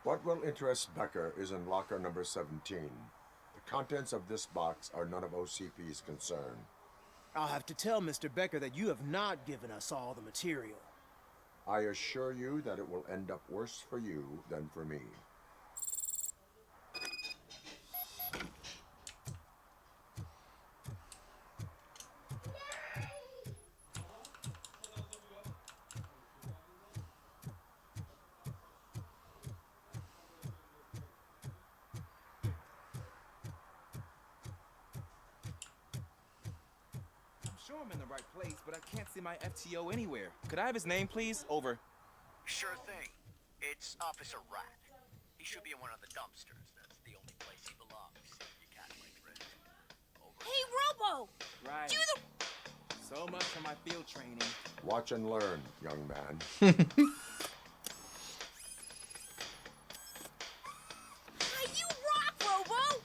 What will interest Becker is in locker number 17. The contents of this box are none of OCP's concern. I'll have to tell Mr. Becker that you have not given us all the material. I assure you that it will end up worse for you than for me. Sure I'm in the right place, but I can't see my FTO anywhere. Could I have his name, please? Over. Sure thing. It's Officer Rat. He should be in one of the dumpsters. That's the only place he belongs. You can't like Red. Over. Hey, Robo! Right. Do the... So much for my field training. Watch and learn, young man. Hey, you rock, Robo!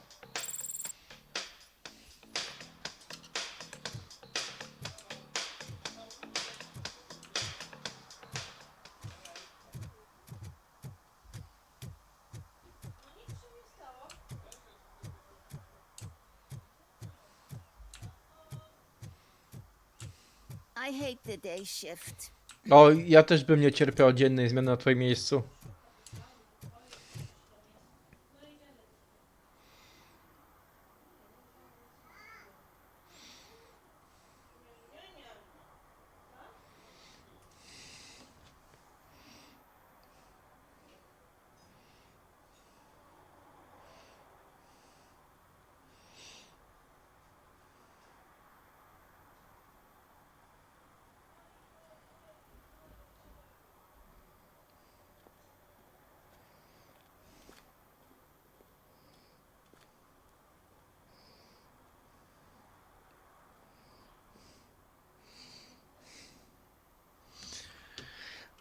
I hate the day shift. O, ja też bym nie cierpiał dziennej zmiany na twoim miejscu.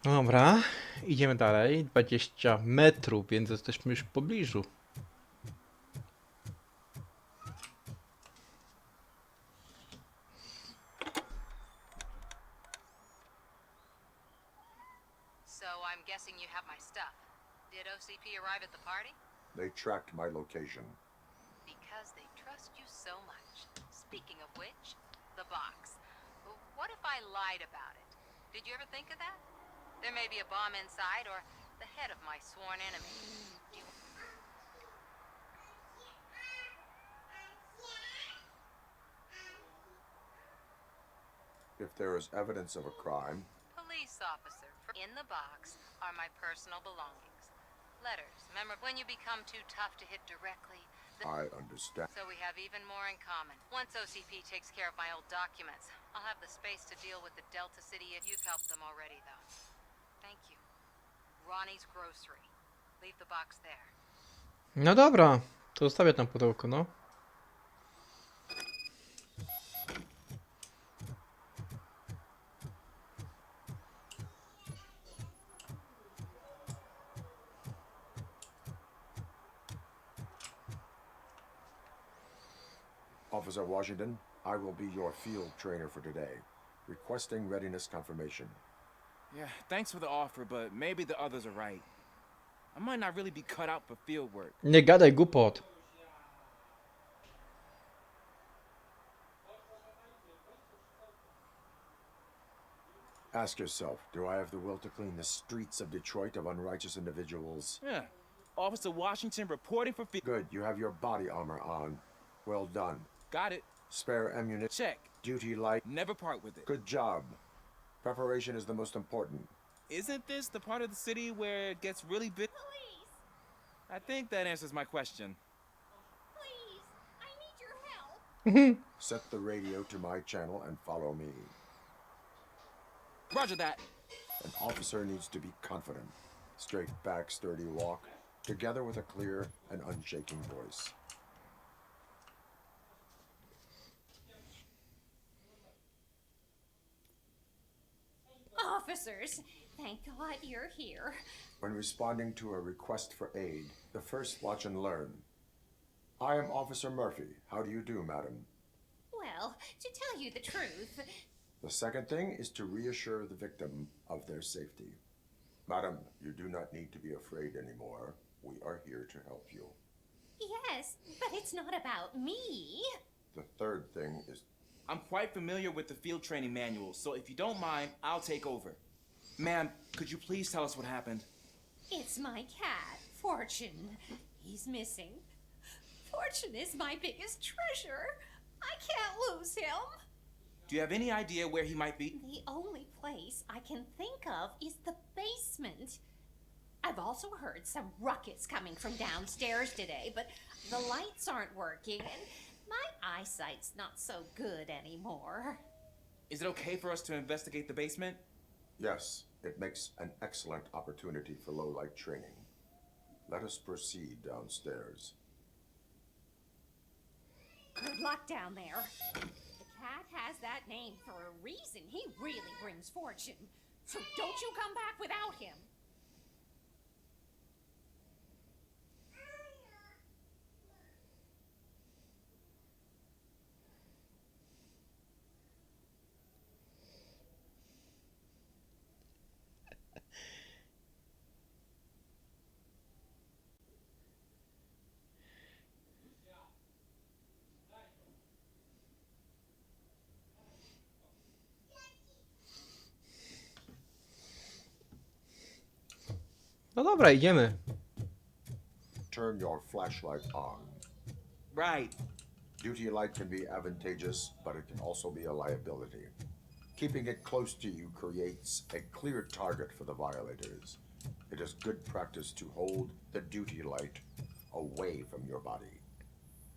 Dobra, idziemy dalej. 20 metrów, więc jesteśmy już w pobliżu. So I'm guessing you have my stuff. Did OCP arrive at the party? They tracked my location. Because they trust you so much. Speaking of which, the box. What if I lied about it? Did you ever think of that? There may be a bomb inside, or the head of my sworn enemy. Do you... If there is evidence of a crime, Police officer. In the box are my personal belongings. Letters. Remember when you become too tough to hit directly? I understand. So we have even more in common. Once OCP takes care of my old documents, I'll have the space to deal with the Delta City. You've helped them already, though. Thank you. Ronnie's Grocery. Leave the box there. No dobra, to zostawię tam pudełko, no. Officer Washington, I will be your field trainer for today. Requesting readiness confirmation. Yeah, thanks for the offer, but maybe the others are right. I might not really be cut out for field work. Nie gadaj głupot. Ask yourself, do I have the will to clean the streets of Detroit of unrighteous individuals? Yeah. Officer Washington reporting for field. Good, you have your body armor on. Well done. Got it. Spare ammunition. Check. Duty light. Never part with it. Good job. Preparation is the most important. Isn't this the part of the city where it gets really big? Police! I think that answers my question. Please! I need your help! Set the radio to my channel and follow me. Roger that. An officer needs to be confident. Straight back, sturdy walk, together with a clear and unshaking voice. Officers, thank God you're here. When responding to a request for aid, the first watch and learn. I am Officer Murphy. How do you do, madam? Well, to tell you the truth, The second thing is to reassure the victim of their safety. Madam, you do not need to be afraid anymore. We are here to help you. yes, but it's not about me. The third thing is... I'm quite familiar with the field training manual, so if you don't mind, I'll take over. Ma'am, could you please tell us what happened? It's my cat, Fortune. He's missing. Fortune is my biggest treasure. I can't lose him. Do you have any idea where he might be? The only place I can think of is the basement. I've also heard some ruckus coming from downstairs today, but the lights aren't working, and my eyesight's not so good anymore. Is it okay for us to investigate the basement? Yes, it makes an excellent opportunity for low-light training. Let us proceed downstairs. Good luck down there. The cat has that name for a reason. He really brings fortune. So don't you come back without him. No dobra, idziemy. Turn your flashlight on. Right. Duty light can be advantageous, but it can also be a liability. Keeping it close to you creates a clear target for the violators. It is good practice to hold the duty light away from your body.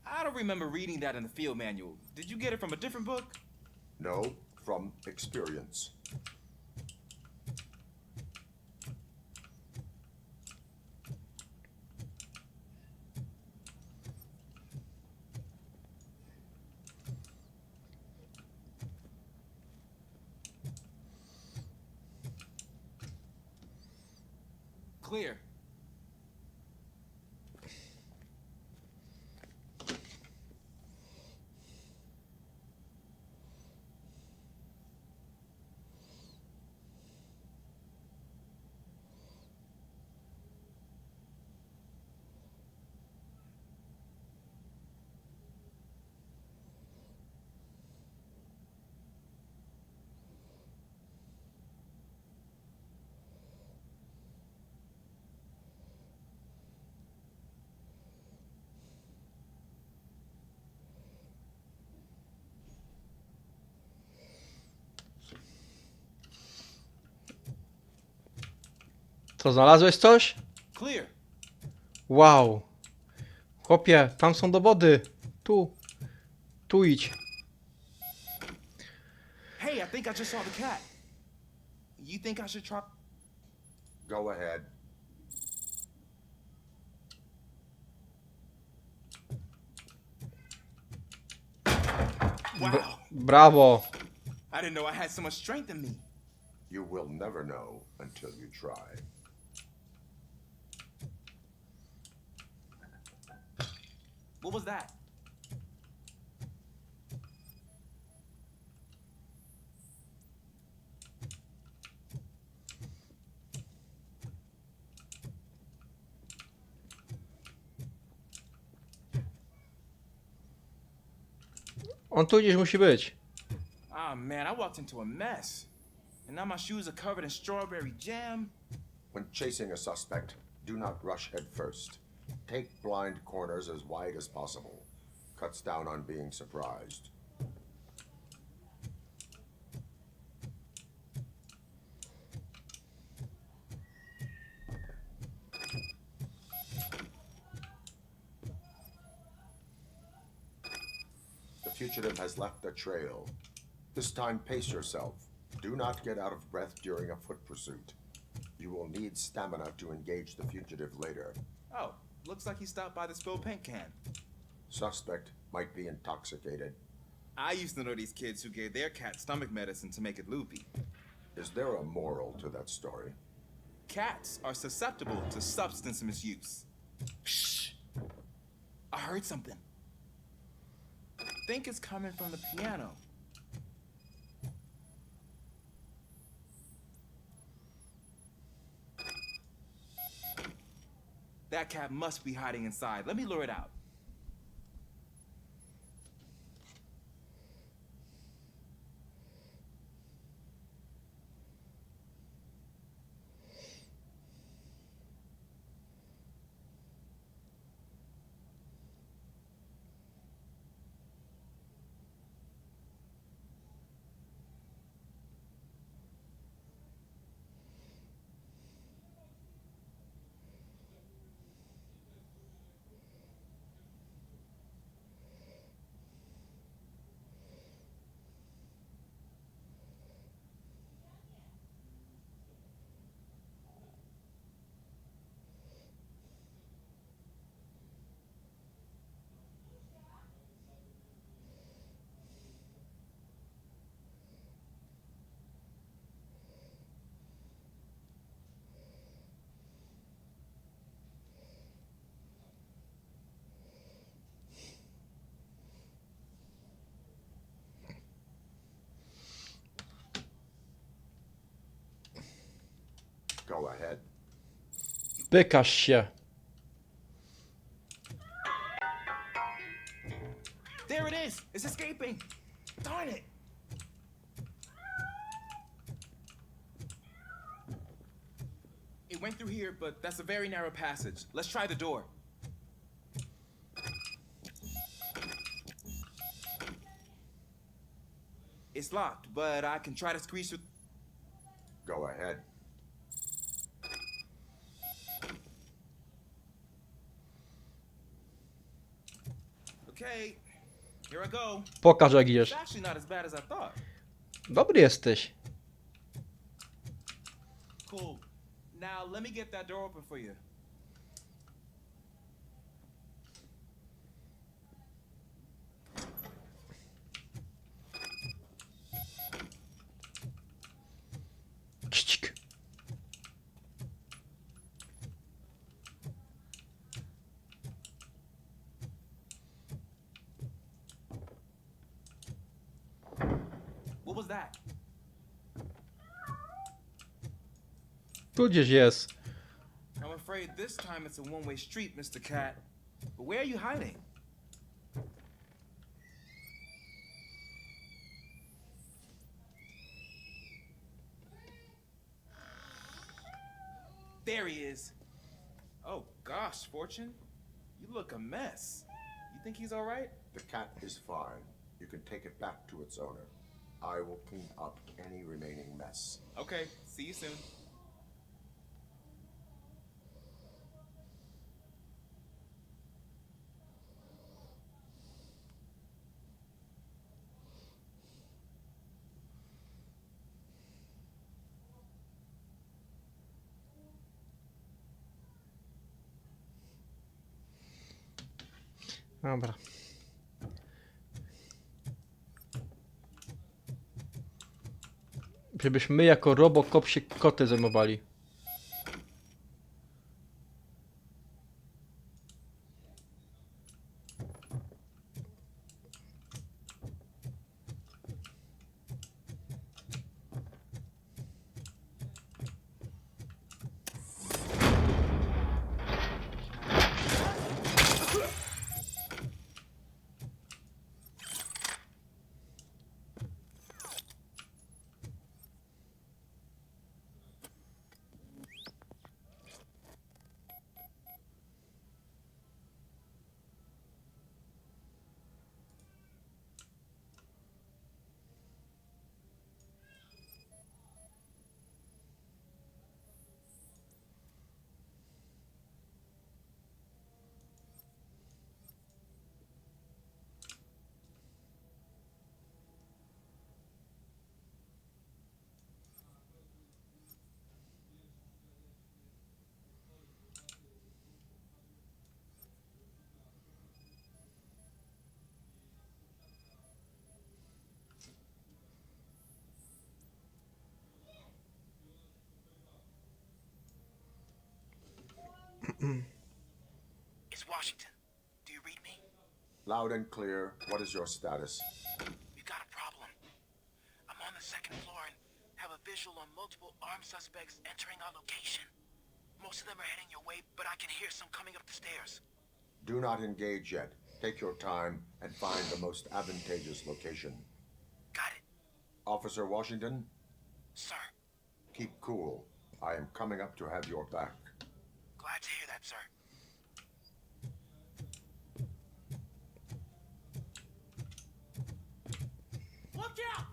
I don't remember reading that in the field manual. Did you get it from a different book? No, from experience. Clear. Co, znalazłeś coś? Clear. Wow. Chłopie, tam są dowody. Tu. Tu idź. Hey, I think I just saw the cat. You think I should try? Go ahead. Wow. Brawo. I didn't know I had so much strength in me. You will never know until you try. What was that? On tu gdzieś musi być. Ah, man, I walked into a mess. And now my shoes are covered in strawberry jam. When chasing a suspect, do not rush head first. Take blind corners as wide as possible. Cuts down on being surprised. The fugitive has left a trail. This time, pace yourself. Do not get out of breath during a foot pursuit. You will need stamina to engage the fugitive later. Oh, looks like he stopped by the spilled paint can. Suspect might be intoxicated. I used to know these kids who gave their cat stomach medicine to make it loopy. Is there a moral to that story? Cats are susceptible to substance misuse. Shh! I heard something. I think it's coming from the piano. That cat must be hiding inside. Let me lure it out. Go ahead. Wykaż się. There it is! It's escaping! Darn it! It went through here, but that's a very narrow passage. Let's try the door. It's locked, but I can try to squeeze through. Go ahead. Okay, here I go. Pokaż jak idziesz. It's actually not as bad as I thought. Dobry jesteś. Cool. Now let me get that door open for you. Kścik. What was that? Tu gdzieś jest. I'm afraid this time it's a one-way street, Mr. Cat. But where are you hiding? There he is. Oh gosh, Fortune. You look a mess. You think he's all right? The cat is fine. You can take it back to its owner. I will clean up any remaining mess. Okay, see you soon. Dobra. Żebyśmy my jako Robocop się koty zajmowali. It's Washington. Do you read me? Loud and clear. What is your status? We've got a problem. I'm on the second floor and have a visual on multiple armed suspects entering our location. Most of them are heading your way, but I can hear some coming up the stairs. Do not engage yet. Take your time and find the most advantageous location. Got it. Officer Washington? Sir. Keep cool. I am coming up to have your back. Glad to hear that, sir. Look out!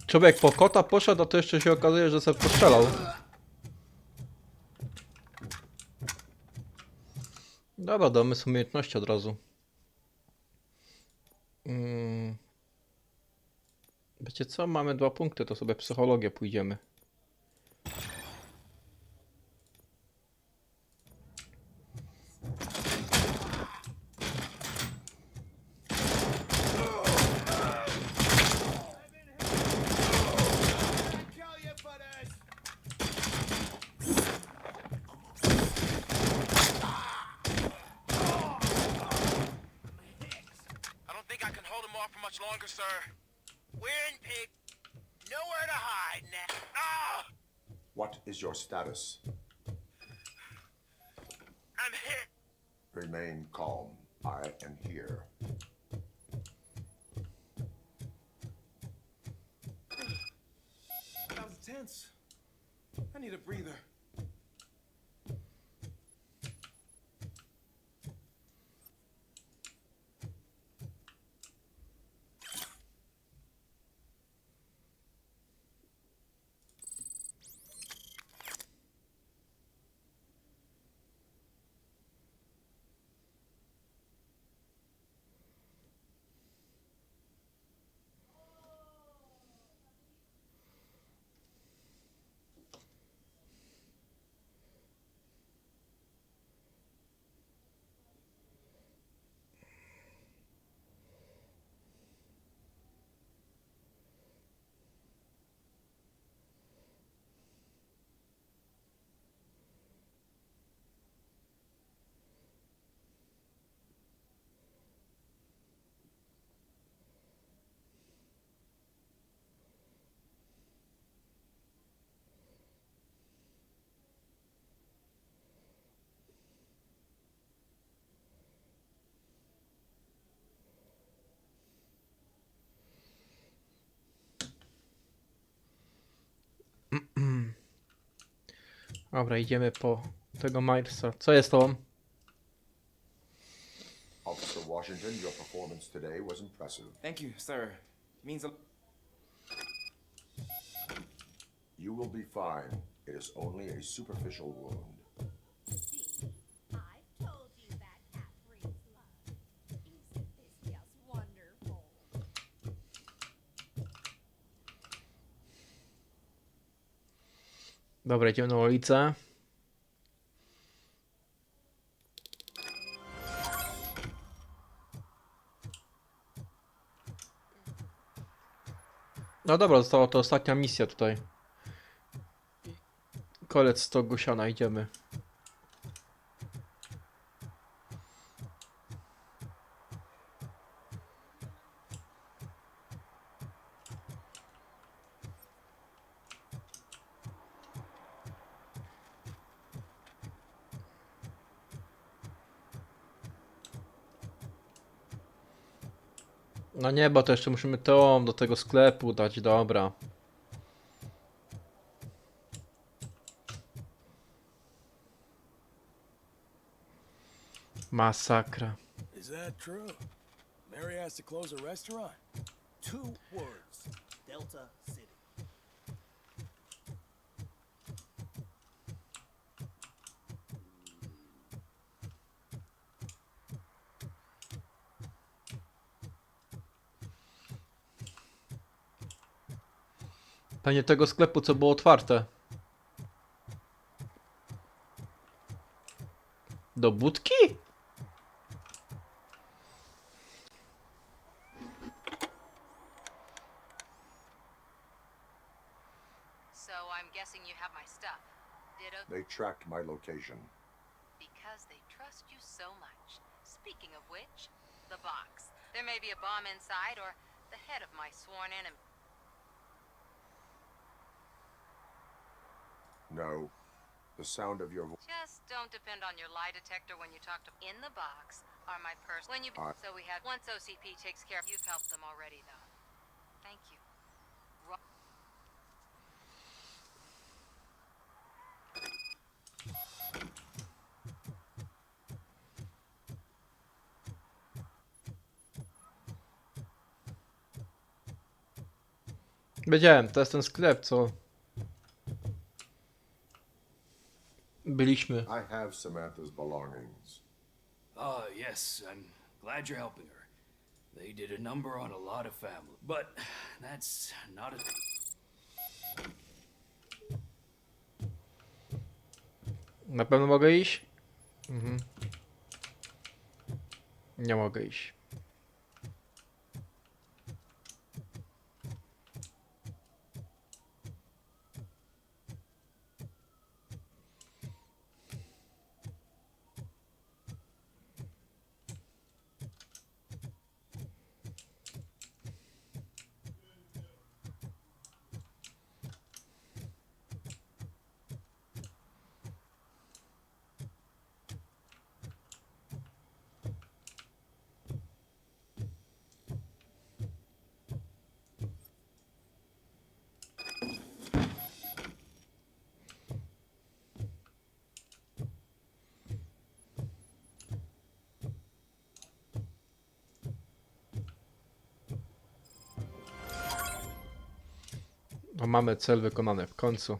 Człowiek po kota poszedł, a to jeszcze się okazuje, że sobie postrzelał. Dobra, domysł umiejętności od razu. Wiecie co? Mamy 2 punkty, to sobie psychologię pójdziemy. Longer, sir. We're in pig. Nowhere to hide now. Ah! What is your status? I'm hit. Remain calm. I am here. That was tense. I need a breather. Dobra, idziemy po tego Milesa. Co jest to? Officer Washington, your performance today was impressive. Thank you, sir. Means a... You will be fine. It is only a superficial wound. See, I've told you that cat breeds love. Isn't this just wonderful? Dobra, idziemy na ulicę. No dobra, została to ostatnia misja tutaj. Kolec 100 gusiana, idziemy. No nie, bo to jeszcze musimy tą do tego sklepu dać, dobra. Masakra. Is that true? Mary has to close a restaurant? 2 words. Delta City. Pewnie tego sklepu, co było otwarte. Do budki? So I'm guessing you have my stuff. They tracked my location. Because they trust you so much. Speaking of which, the box. There may be a bomb inside or the head of my sworn enemy. No. The sound of your voice. Just don't depend on your lie detector when you talk to. In the box are my purse. When you. So we have. Once OCP takes care. You've helped them already, though. Thank you. Wiedziałem, to jest ten sklep, co byliśmy. I have Samantha's belongings. Oh, yes, I'm glad you're helping her. They did a number on a lot of family, but that's not a... Na pewno mogę iść? Mhm. Nie mogę iść. No, mamy cel wykonany w końcu.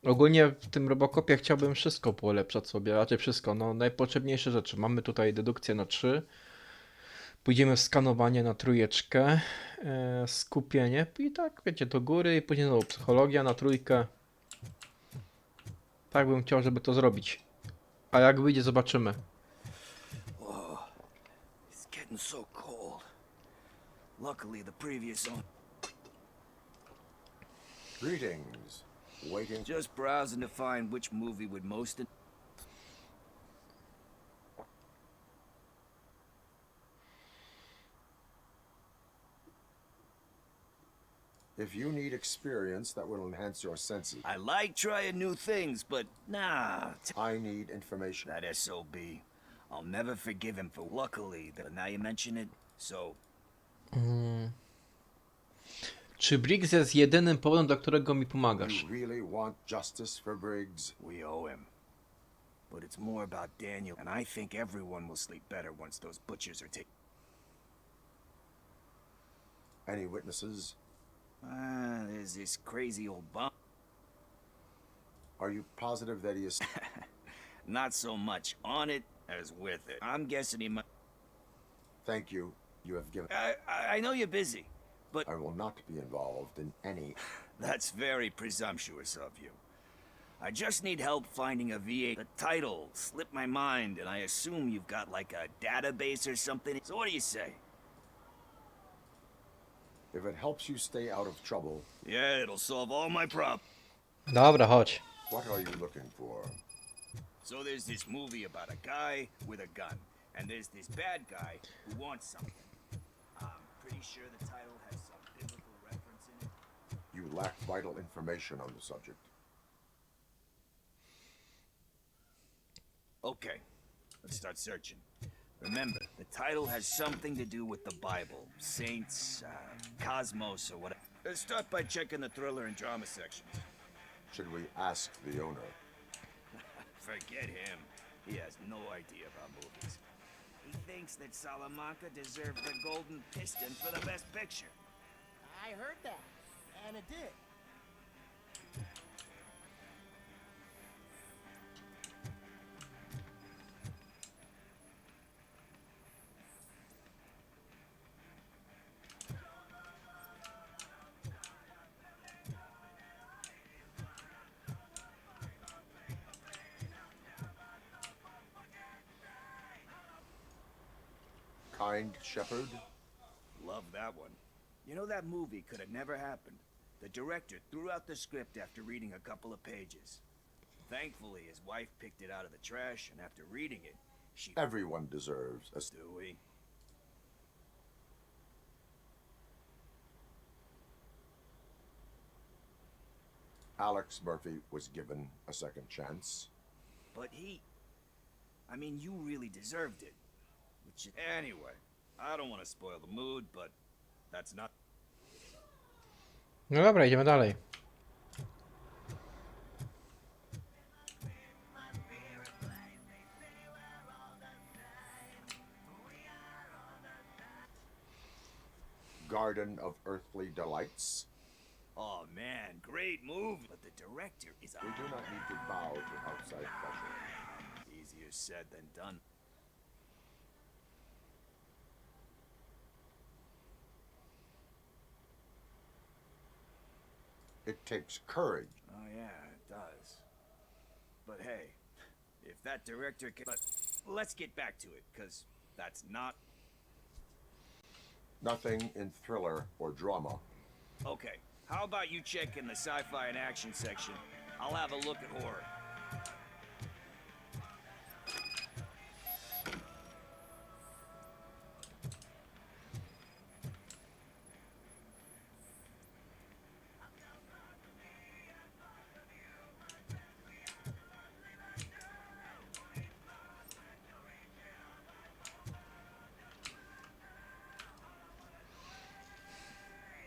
Ogólnie w tym Robocopie chciałbym wszystko polepszać sobie, raczej wszystko, no najpotrzebniejsze rzeczy. Mamy tutaj dedukcję na 3. Pójdziemy w skanowanie na 3, skupienie i tak, wiecie, do góry i później znowu psychologia na 3. Tak bym chciał, żeby to zrobić. A jak wyjdzie, zobaczymy. Whoa, it's getting so cold. Luckily, the previous owner. Greetings. Waiting. Just browsing to find which movie would most. If you need experience that will enhance your senses. I like trying new things, but nah. I need information. That SOB. I'll never forgive him for. Luckily, now you mention it, so. Czy Briggs jest jedynym powodem, dla którego mi pomagasz? You really want justice for Briggs? We owe him. But it's more about Daniel, and I think everyone will sleep better once those butchers are taken. Any witnesses? There's this crazy old bum. Are you positive that he is? Not so much on it as with it. I'm guessing he might. Thank you. You have given. I know you're busy, but I will not be involved in any. That's very presumptuous of you. I just need help finding a VA. The title slipped my mind, and I assume you've got like a database or something. So what do you say? If it helps you stay out of trouble. Yeah, it'll solve all my problems. Dobra, chodź. What are you looking for? So there's this movie about a guy with a gun, and there's this bad guy who wants something. I'm pretty sure the title has some biblical reference in it. You lack vital information on the subject. Okay, let's start searching. Remember, the title has something to do with the Bible, saints, cosmos, or whatever. Let's start by checking the thriller and drama sections. Should we ask the owner? Forget him. He has no idea about movies. He thinks that Salamanca deserved the Golden Piston for the Best Picture. I heard that, and it did. Kind Shepherd? Love that one. You know, that movie could have never happened. The director threw out the script after reading a couple of pages. Thankfully, his wife picked it out of the trash, and after reading it, she... Everyone deserves a... Do we? Alex Murphy was given a second chance. But he... I mean, you really deserved it. Which is... Anyway, I don't want to spoil the mood, but that's not... No dobra, idziemy dalej. Garden of Earthly Delights. Oh man, great movie. But the director is... We do not need to bow to outside pressure. Easier said than done. It takes courage. Oh yeah, it does. But hey, if that director can... But let's get back to it, because that's not... Nothing in thriller or drama. Okay, how about you check in the sci-fi and action section? I'll have a look at horror.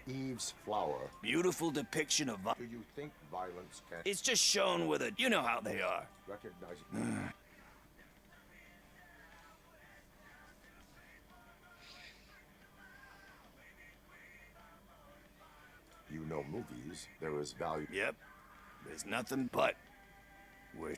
Eve's Flower. Beautiful depiction of... Do you think violence can... It's just shown with a... You know how they are. Recognizing... You know movies, there is value... Yep. There's nothing but... We're...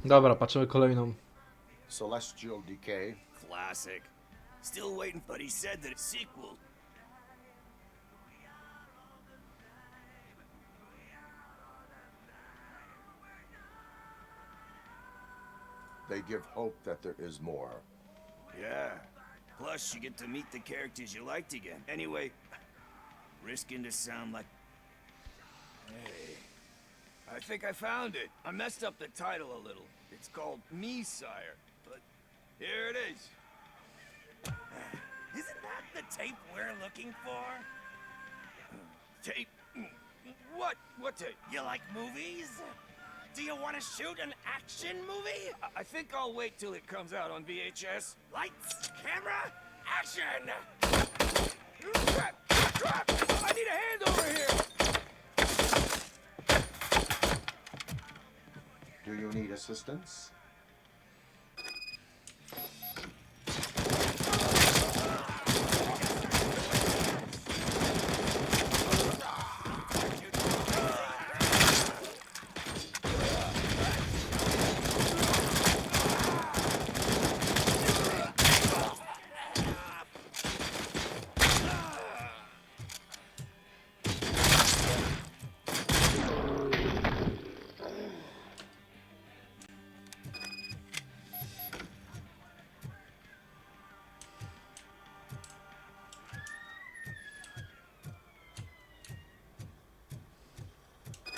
Dobra, patrzymy kolejną. Celestial Decay. Classic. Still waiting, but he said that a sequel... They give hope that there is more. Yeah. Plus, you get to meet the characters you liked again. Anyway, risking to sound like... Hey, I think I found it. I messed up the title a little. It's called Me, Sire. But here it is. Isn't that the tape we're looking for? Tape? What? What tape? You like movies? Do you want to shoot an action movie? I think I'll wait till it comes out on VHS. Lights, camera, action! Crap! I need a hand over here! Do you need assistance?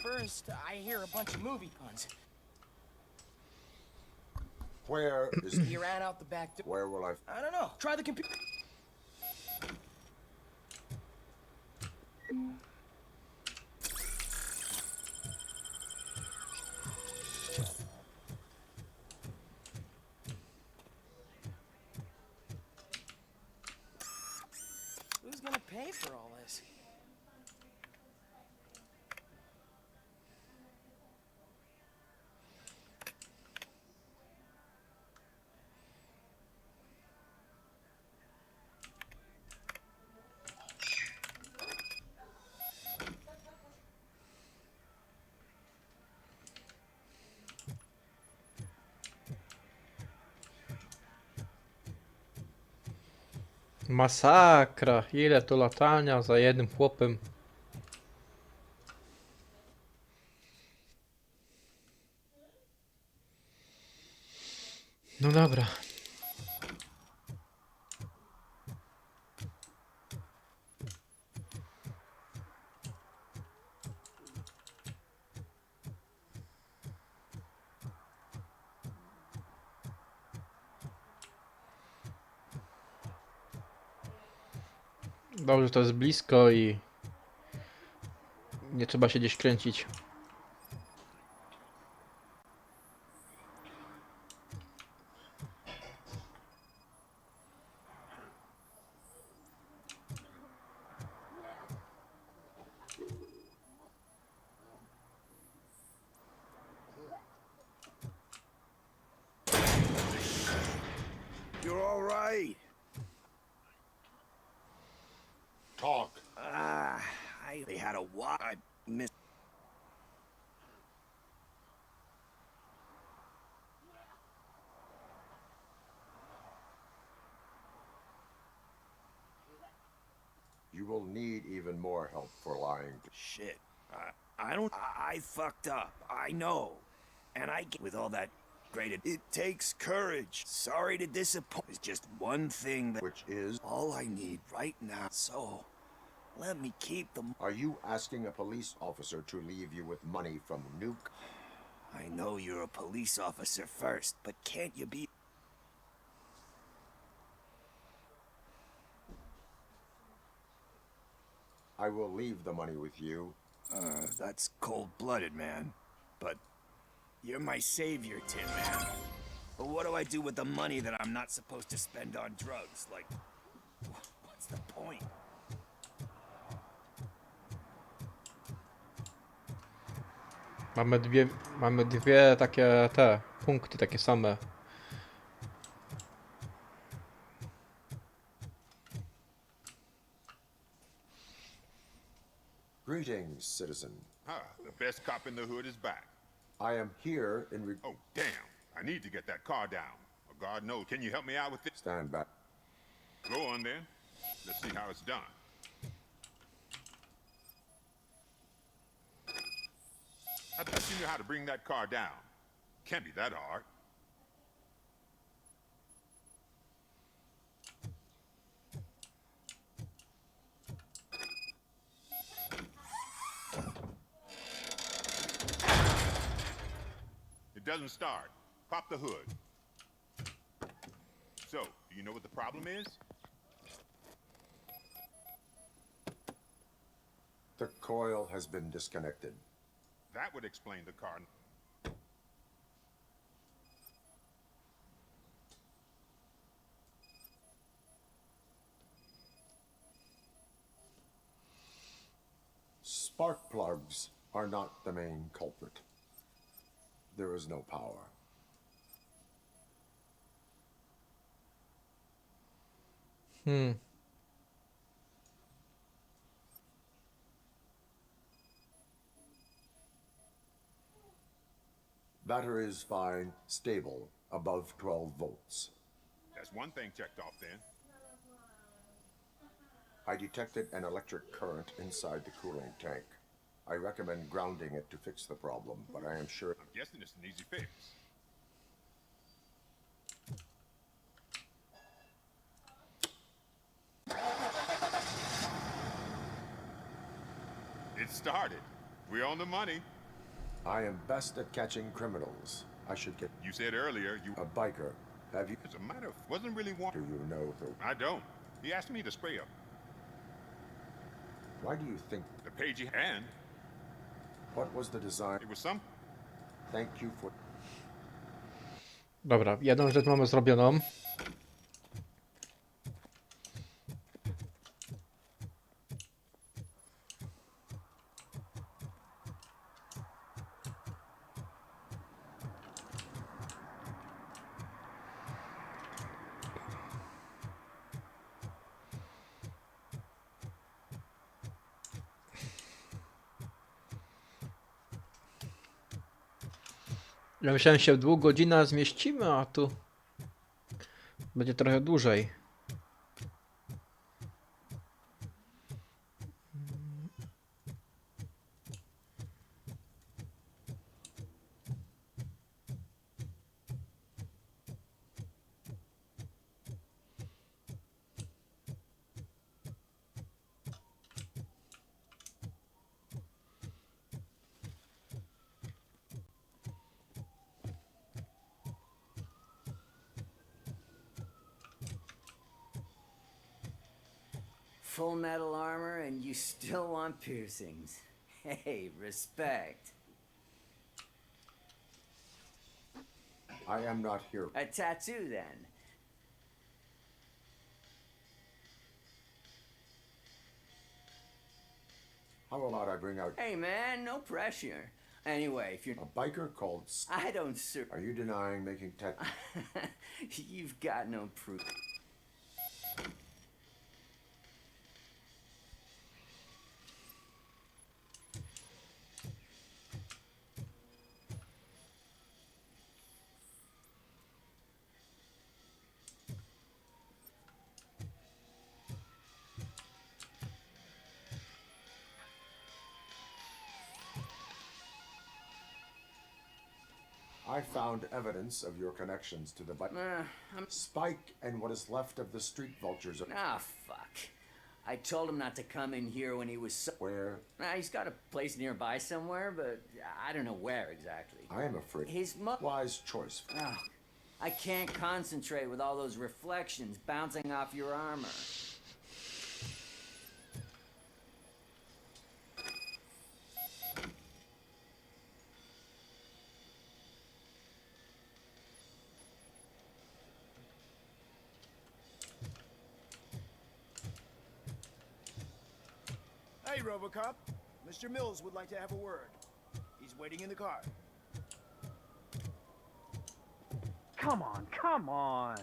First, I hear a bunch of movie puns. Where is... You ran out the back door. Where will I... I don't know. Try the computer. Masakra, ile to latania za jednym chłopem. No dobra. Dobrze, to jest blisko i nie trzeba się gdzieś kręcić. You're all right. Talk. They had a what? I missed. You will need even more help for lying. Shit. I don't. I fucked up. I know. And I get with all that great. It takes courage. Sorry to disappoint. It's just one thing that. Which is? All I need right now. So, let me keep them. Are you asking a police officer to leave you with money from Nuke? I know you're a police officer first, but can't you be? I will leave the money with you. That's cold-blooded, man. But you're my savior, Tin Man. But what do I do with the money that I'm not supposed to spend on drugs? Like, what's the point? Mamy dwie takie punkty takie same. Greetings, citizen. The best cop in the hood is back. I am here in Oh, damn. I need to get that car down. God knows. Can you help me out with this? Stand back. Go on then. Let's see how it's done. I thought you knew how to bring that car down. Can't be that hard. It doesn't start. Pop the hood. So, do you know what the problem is? The coil has been disconnected. That would explain the car. Spark plugs are not the main culprit. There is no power. Battery is fine, stable, above 12 volts. That's one thing checked off then. I detected an electric current inside the cooling tank. I recommend grounding it to fix the problem, but I am sure... I'm guessing it's an easy fix. It started. We're on the money. I am best at catching criminals. I should get... You said earlier you... A biker. Have you... As a matter of... Wasn't really want... Do you know who... I don't. He asked me to spray him. Why do you think... The page he had. What was the design? It was some... Thank you for... Dobra, jedną rzecz mamy zrobioną. Ja myślałem, że się w 2 godzinach zmieścimy, a tu będzie trochę dłużej. full metal armor and you still want piercings. Hey, respect. I am not here. A tattoo, then. How about I bring out... Hey, man, no pressure. Anyway, if you're... A biker called... I don't, sir. Are you denying making tattoos? You've got no proof. I found evidence of your connections to the Spike and what is left of the street vultures. Ah, fuck. I told him not to come in here when he was Where? He's got a place nearby somewhere, but I don't know where exactly. I am afraid. His wise choice. Oh, I can't concentrate with all those reflections bouncing off your armor. Hey, Robocop. Mr. Mills would like to have a word. He's waiting in the car. Come on, come on.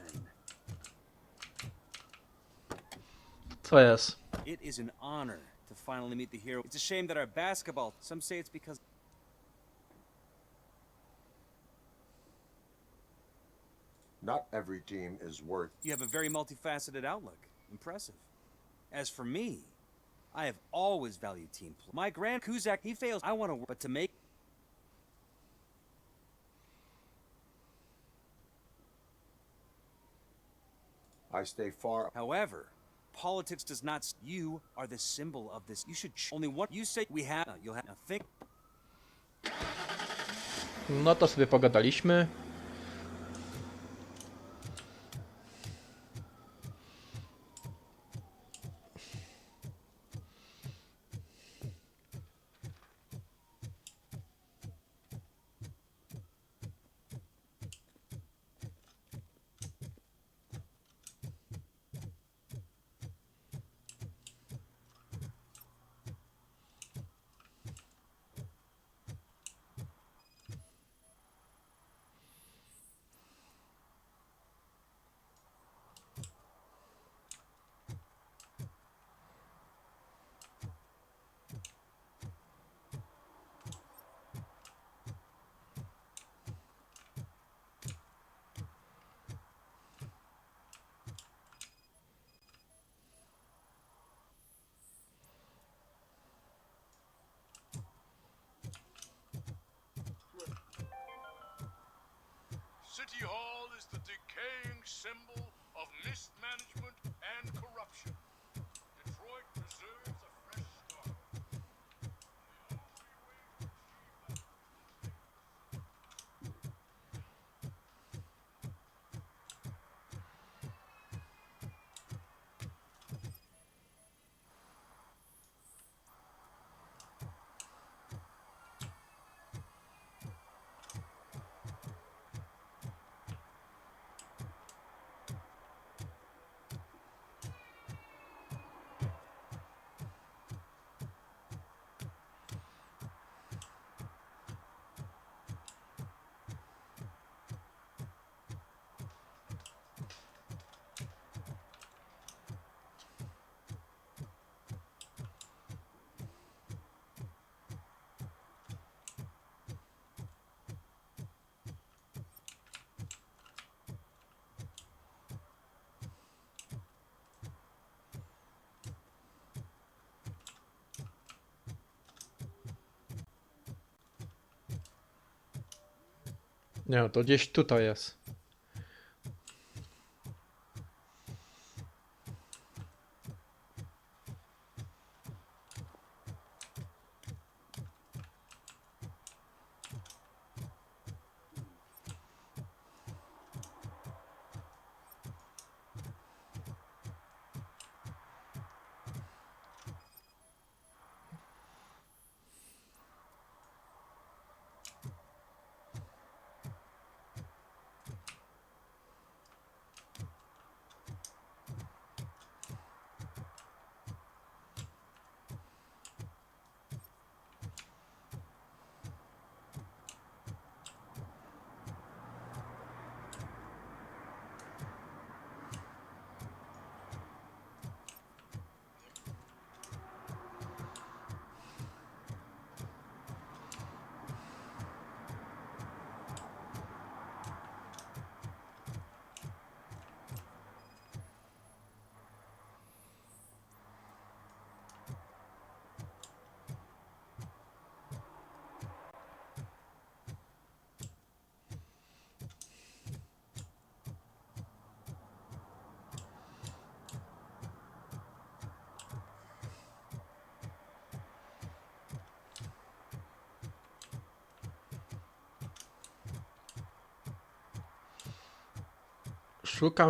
Co jest? It is an honor to finally meet the hero. It's a shame that our basketball, some say it's because... Not every team is worth... You have a very multifaceted outlook. Impressive. As for me, I have always valued team play. My Grand Kuzak, he fails. I want to work, but to make... I stay far... However, politics does not... You are the symbol of this. You should... Only what you say we have... You'll have... Now think... No to sobie pogadaliśmy. City Hall is the decaying symbol of mismanagement and corruption. Detroit deserves a fresh start. Nie, to gdzieś tutaj jest.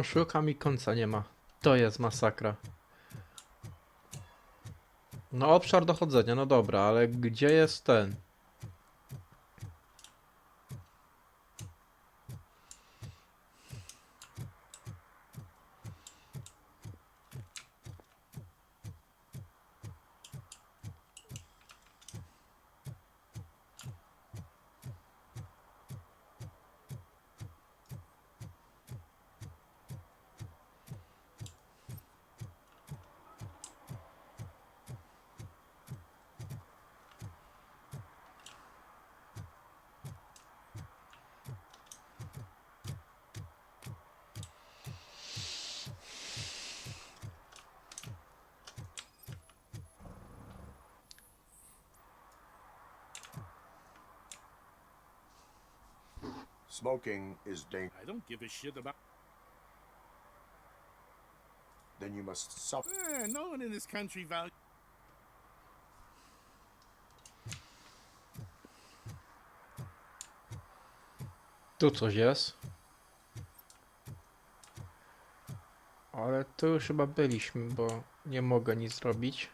Szukam i końca nie ma. To jest masakra. No obszar dochodzenia, no dobra, ale gdzie jest ten? Smoking is dangerous. I don't give a shit about. Then you must suffer. No one in this country values. Tu coś jest. Ale tu już chyba byliśmy, bo nie mogę nic zrobić.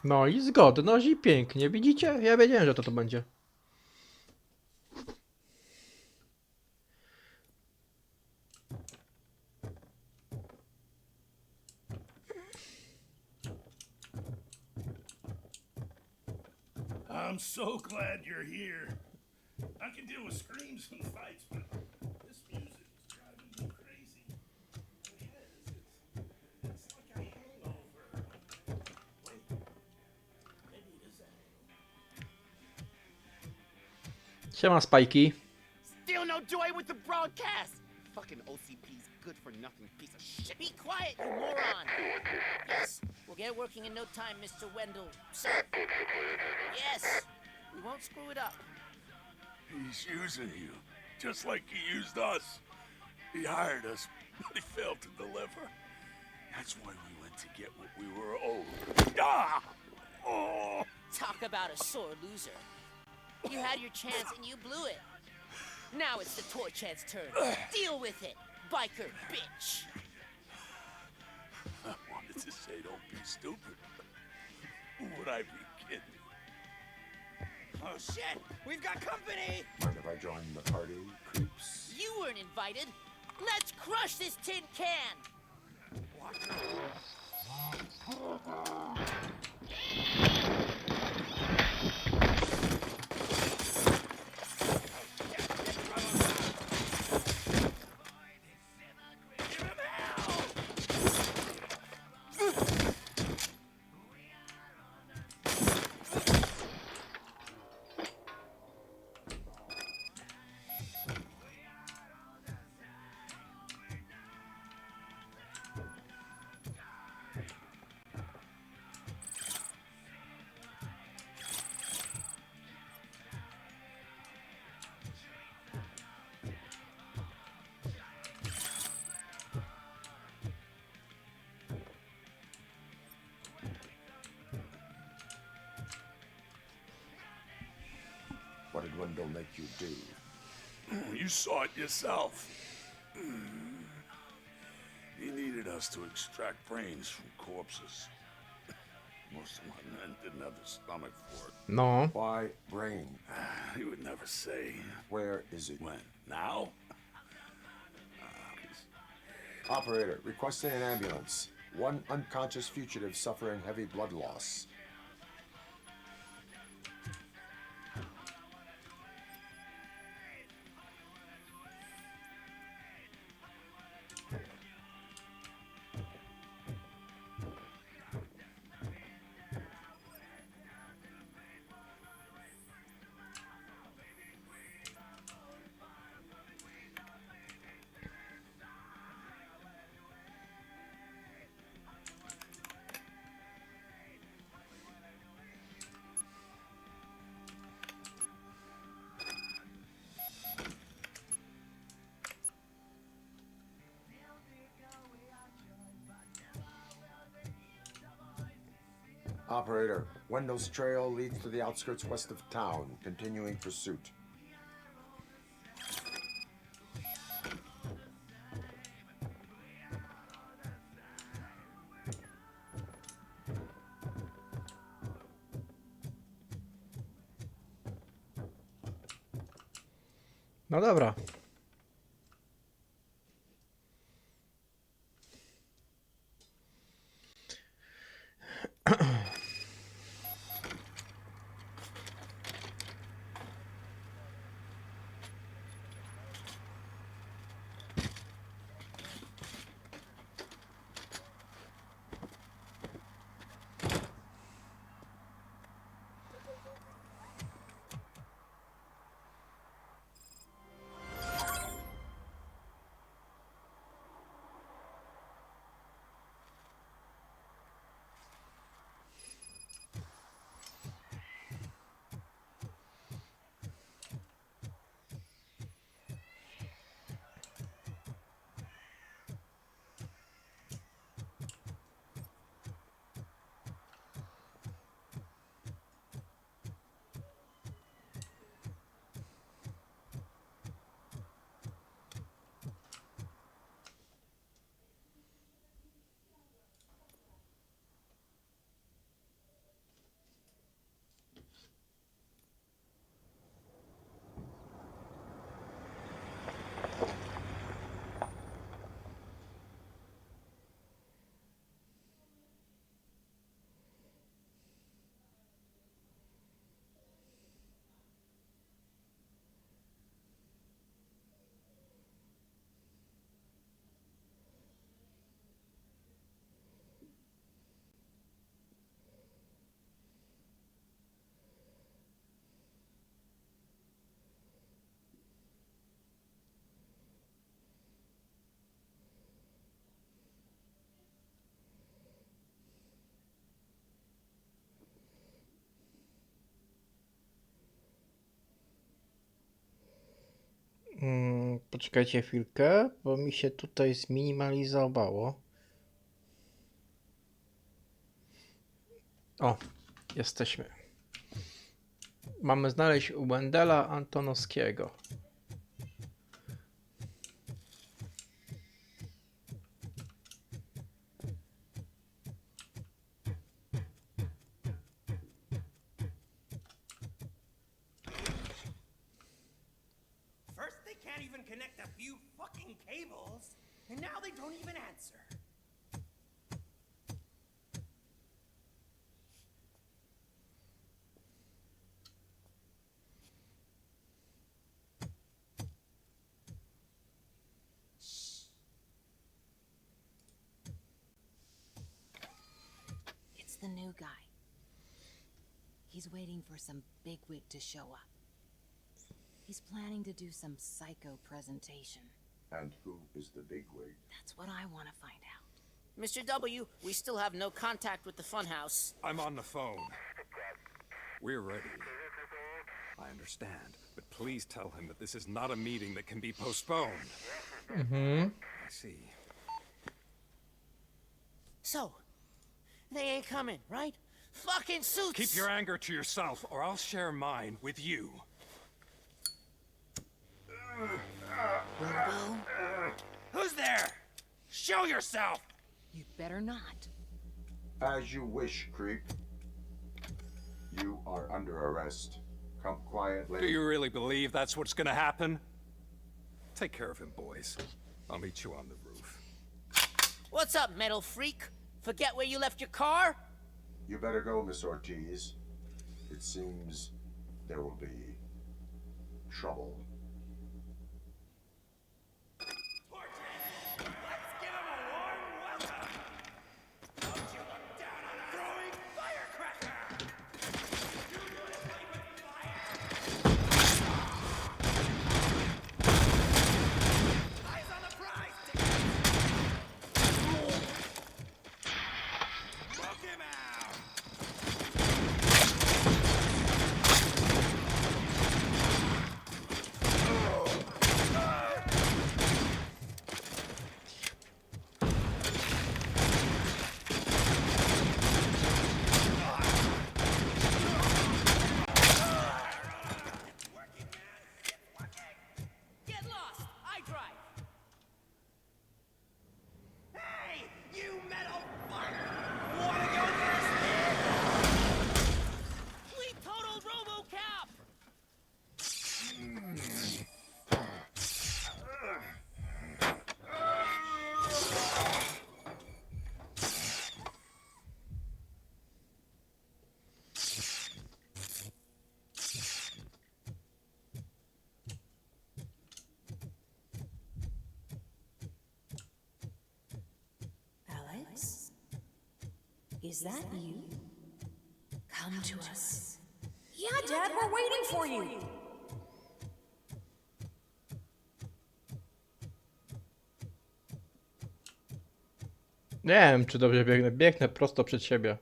No i zgodność i pięknie, widzicie? Ja wiedziałem, że to będzie. I'm so glad you're here. I can deal with screams and fights, but this music is driving me crazy. My head it's like a hangover. Wait, maybe it is a hangover. Siema Spajki. Still no joy with the broadcast. Fucking OCP's good for nothing piece of shit. Be quiet, you moron. Yes, we'll get working in no time, Mr. Wendell. Sir. Yes, we won't screw it up. He's using you, just like he used us. He hired us, but he failed to deliver. That's why we went to get what we were owed. Ah! Oh! Talk about a sore loser. You had your chance and you blew it. Now it's the torch head's turn. Deal with it, biker bitch. I wanted to say don't be stupid. Who would I be kidding? Oh shit, we've got company! Mind if I join the party, creeps? You weren't invited. Let's crush this tin can! What did Wendell make you do? You saw it yourself. He needed us to extract brains from corpses. Most of my men didn't have the stomach for it. No. Why brain? He would never say. Where is it? When? Now? Operator, requesting an ambulance. One unconscious fugitive suffering heavy blood loss. Operator, Wendell's trail leads to the outskirts west of town. Continuing pursuit. No dobra. Poczekajcie chwilkę, bo mi się tutaj zminimalizowało. O, jesteśmy. Mamy znaleźć u Wendella Antonovskiego. First they can't even connect a few fucking cables, and now they don't even answer. It's the new guy. He's waiting for some bigwig to show up. He's planning to do some psycho presentation. And who is the bigwig? That's what I want to find out. Mr. W, we still have no contact with the funhouse. I'm on the phone. We're ready. I understand, but please tell him that this is not a meeting that can be postponed. Mm-hmm. I see. So, they ain't coming, right? Fucking suits! Keep your anger to yourself, or I'll share mine with you. Robo? Who's there? Show yourself! You better not. As you wish, creep. You are under arrest. Come quietly. Do you really believe that's what's gonna happen? Take care of him, boys. I'll meet you on the roof. What's up, metal freak? Forget where you left your car? You better go, Miss Ortiz. It seems there will be trouble. Is that you? Come to us. Yeah, Dad, we're waiting for you. Nie wiem, czy dobrze biegnę. Biegnę prosto przed siebie.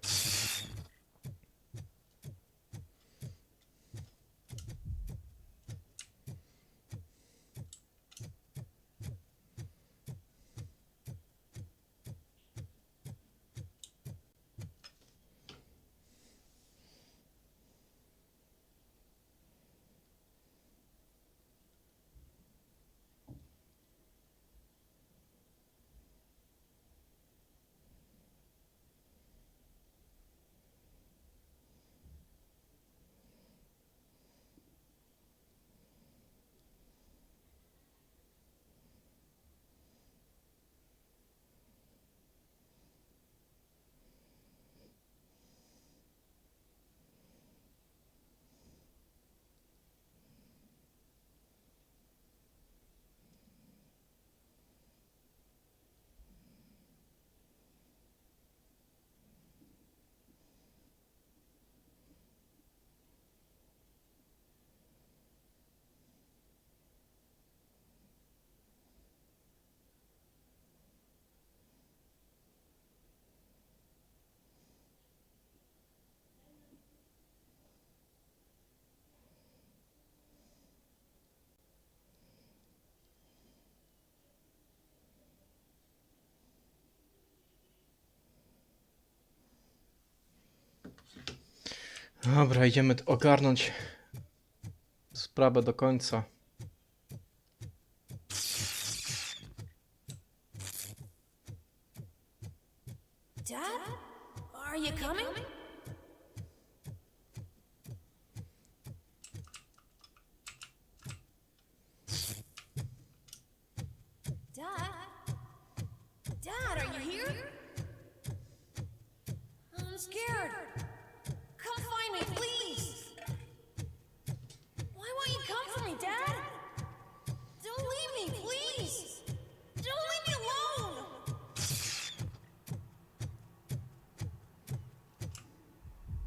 Dobra, idziemy ogarnąć sprawę do końca. Dad? Are you coming? Dad? Dad, are you here? I'm scared. Come find me, please. Why won't you come for me, Dad? Don't leave me, please. Don't leave me alone.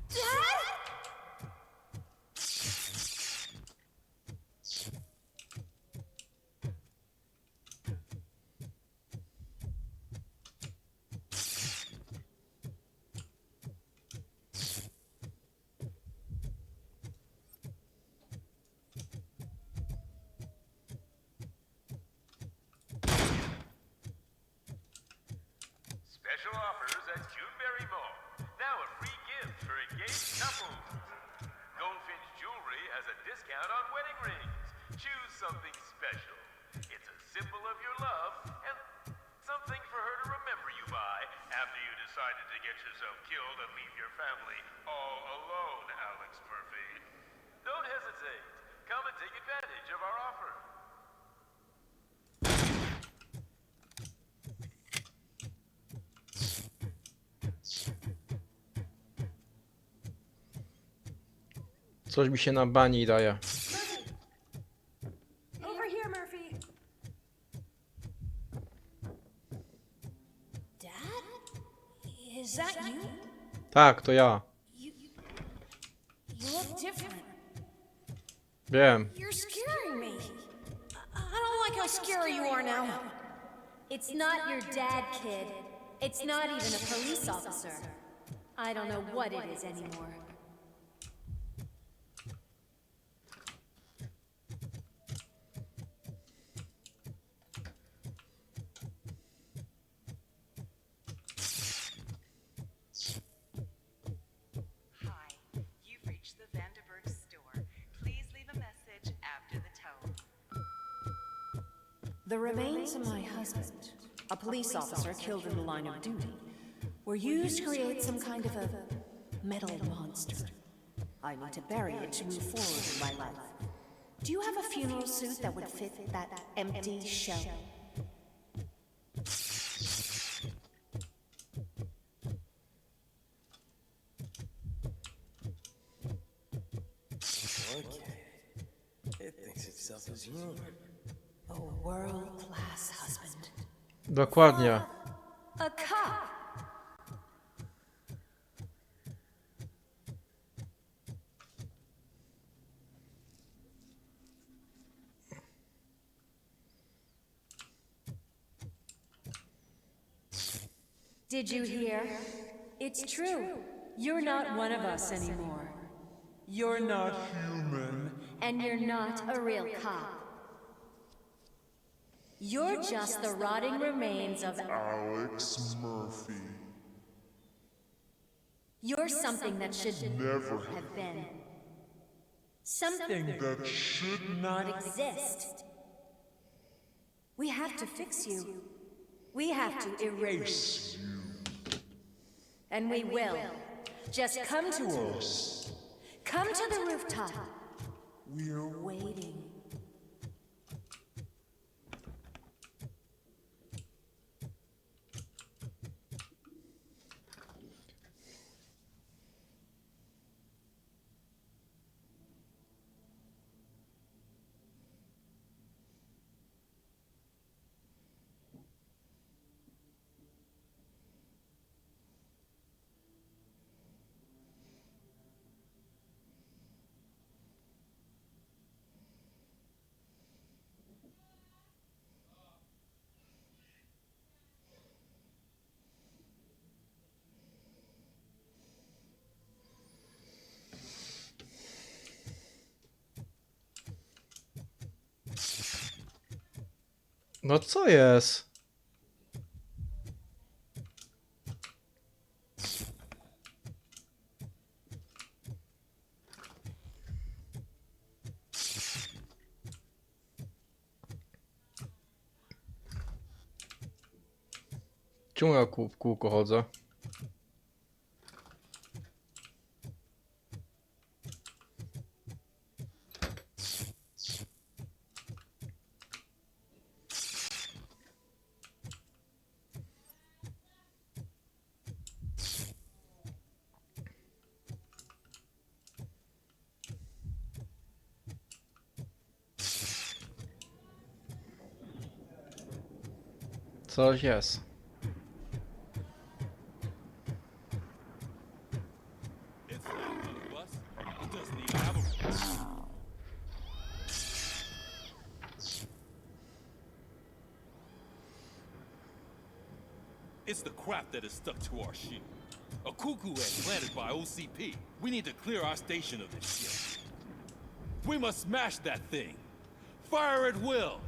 Dad? Special offers at Juneberry Mall. Now a free gift for engaged couples. Goldfinch Jewelry has a discount on wedding rings. Choose something special. It's a symbol of your love and something for her to remember you by after you decided to get yourself killed and leave your family all alone, Alex Murphy. Don't hesitate. Come and take advantage of our offer. Coś mi się na bani daje. Over here, Murphy. Dad? Is that you? Tak, to ja. You look different. Wiem. You're scaring me. I don't like how scary you are now. It's not your dad, kid. It's not even a police officer. I don't know what it is anymore. The remains of my husband, a police officer killed in the line of duty, were used to create some kind of a metal monster. I need to bury it to move forward in my life. Do you have a funeral suit that would fit that empty shell? Okay. It thinks itself as human. A world-class husband. Dokładnie. A cop. Did you hear? It's true. You're not one of us anymore. You're not human. And you're not a real cop. You're just the rotting remains of Alex Murphy. You're something that should Never have been. Something that should not exist. We have to fix you. We have to erase you. And we will. Just come to us. Come to the rooftop. We're waiting. No co jest? Czemu ja w kółko chodzę? Coś jest. It's the crap that is stuck to our ship. A cuckoo egg planted by OCP. We need to clear our station of this shit. We must smash that thing. Fire at will.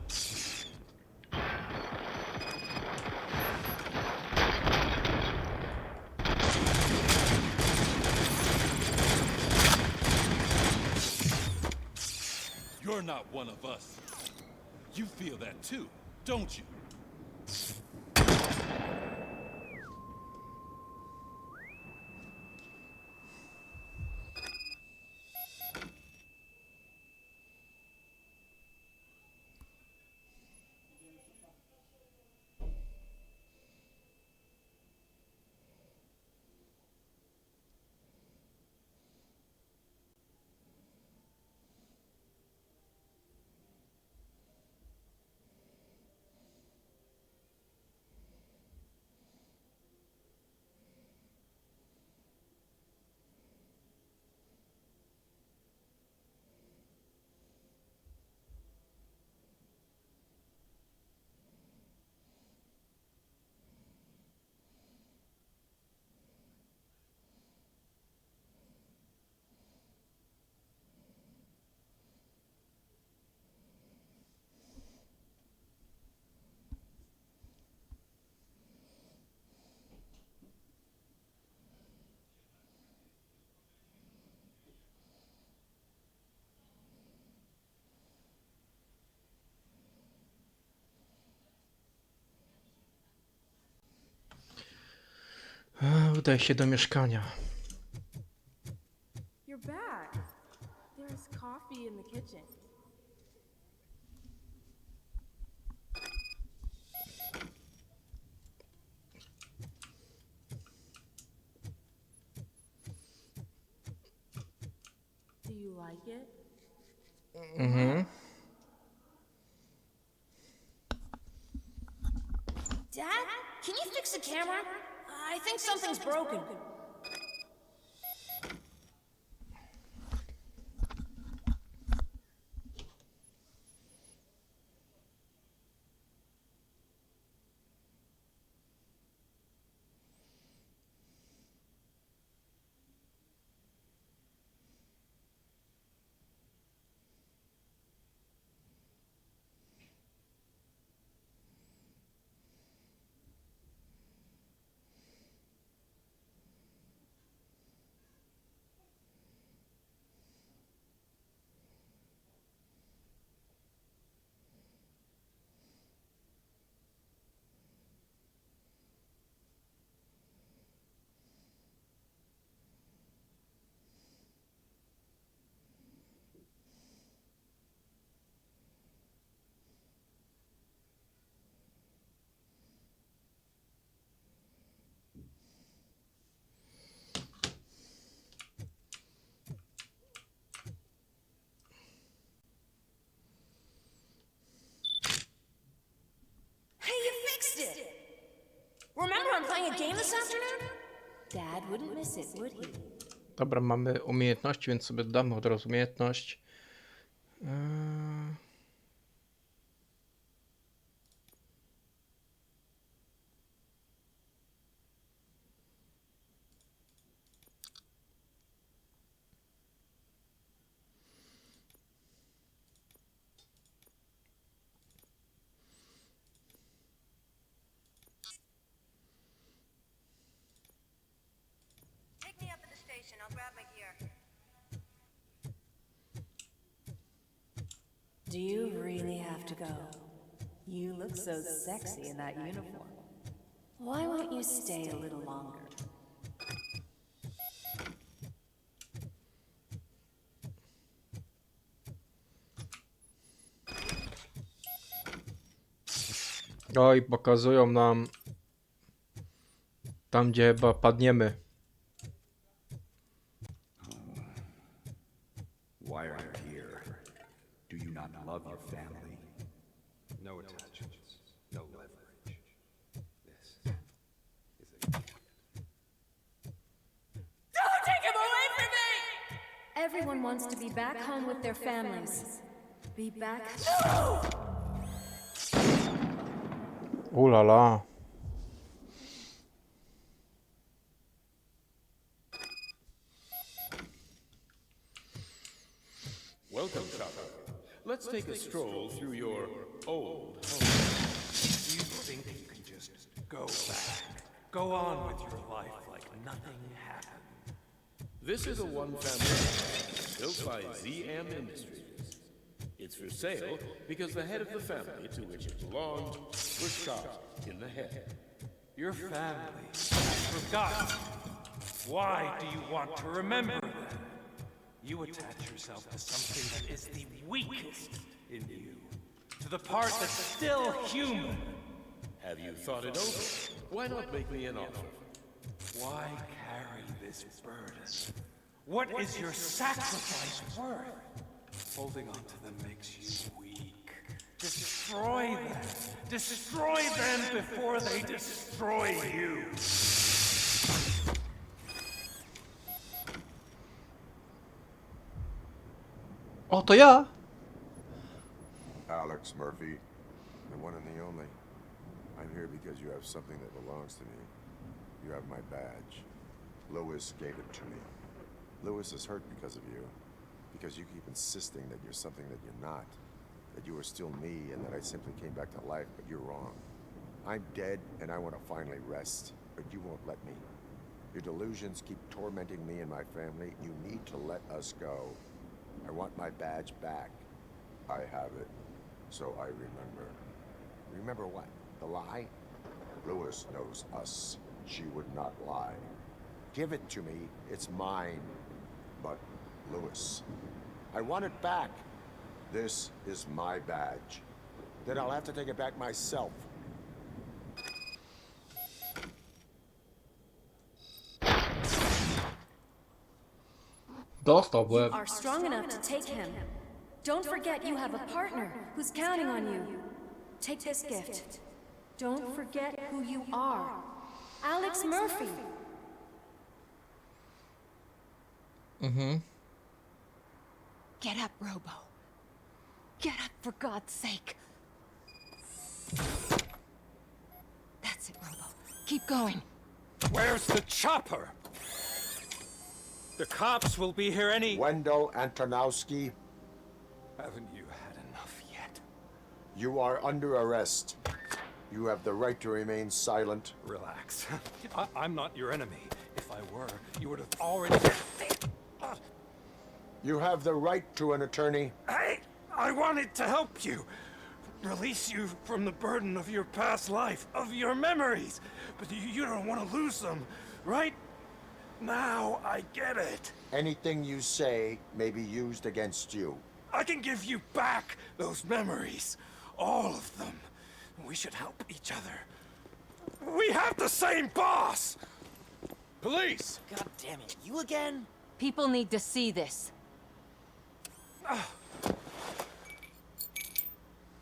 You're not one of us. You feel that too, don't you? Udaj się do mieszkania. You're back. There's coffee in the kitchen. Do you like it? Mhm. Dad, can you fix the camera? I think something's broken. on playing a game this afternoon? Dad wouldn't miss it, would he? Dobra, mamy umiejętności, więc sobie dodamy od razu umiejętność. Take me up at the station. I'll grab my gear. Do you really have to go? You look so sexy in that uniform. Why won't you stay a little longer? Oj, pokazują nam tam, gdzie chyba padniemy. Why are you here? Do you not love your family? No attachments, no leverage. This is a gift. Don't take him away from me! Everyone wants to be back home with their families. Be back. No! Ooh la la. Welcome, Chopper. Let's take a stroll through your old home. You think you can just go back, go on with your life like nothing happened? This is a one-family house built by ZM Industries. It's for sale because the head of the family to which it belonged was shot in the head. Your family has forgotten. Why do you want to remember them? You attach yourself to something that is the weakest in you, to the part that's still human. Have you thought it over? Why not make me an offer? Why carry this burden? What is your sacrifice worth? Holding on to them makes you weak. Destroy them. Destroy them before they destroy you. O, to ja! Alex Murphy, the one and the only. I'm here because you have something that belongs to me. You have my badge. Lewis gave it to me. Lewis is hurt because of you. Because you keep insisting that you're something that you're not. That you are still me and that I simply came back to life, but you're wrong. I'm dead and I want to finally rest, but you won't let me. Your delusions keep tormenting me and my family. You need to let us go. I want my badge back. I have it, so I remember. Remember what? The lie? Lewis knows us. She would not lie. Give it to me. It's mine. But, Lewis, I want it back. This is my badge. Then I'll have to take it back myself. You are strong enough to take him. Don't forget you have a partner who's counting on you. Take this gift. Don't forget who you are. Alex Murphy. Mm-hmm. Get up, Robo. Get up, for God's sake. That's it, Robo. Keep going. Where's the chopper? The cops will be here any... Wendell Antolovski. Haven't you had enough yet? You are under arrest. You have the right to remain silent. Relax. I'm not your enemy. If I were, you would have already... You have the right to an attorney. Hey! I wanted to help you. Release you from the burden of your past life, of your memories. But you don't want to lose them, right? Now I get it. Anything you say may be used against you. I can give you back those memories. All of them. We should help each other. We have the same boss! Police! God damn it, you again? People need to see this.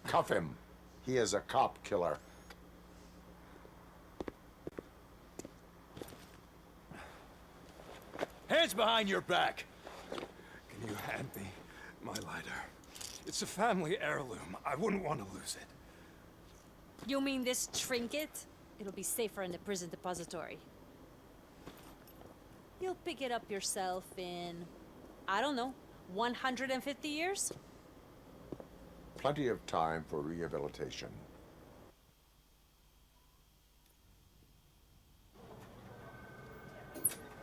Cuff him. He is a cop killer. snitch behind your back. Can you hand me my lighter? It's a family heirloom. I wouldn't want to lose it. You mean this trinket? It'll be safer in the prison depository. You'll pick it up yourself in, I don't know, 150 years? Plenty of time for rehabilitation.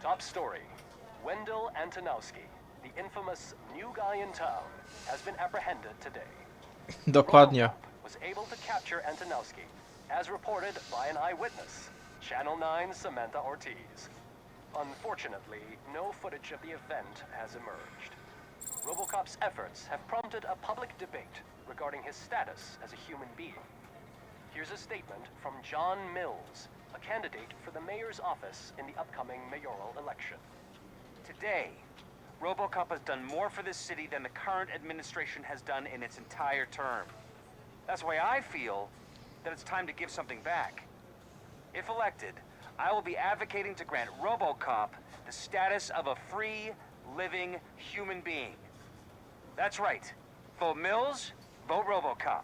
Top story. Wendell Antolovski, the infamous new guy in town, has been apprehended today. Dokładnie. Was able to capture Antolovski, as reported by an eyewitness, Channel 9's Samantha Ortiz. Unfortunately, no footage of the event has emerged. Robocop's efforts have prompted a public debate regarding his status as a human being. Here's a statement from John Mills, a candidate for the mayor's office in the upcoming mayoral election. Today, Robocop has done more for this city than the current administration has done in its entire term. That's why I feel that it's time to give something back. If elected, I will be advocating to grant Robocop the status of a free, living human being. That's right. Vote Mills, vote Robocop.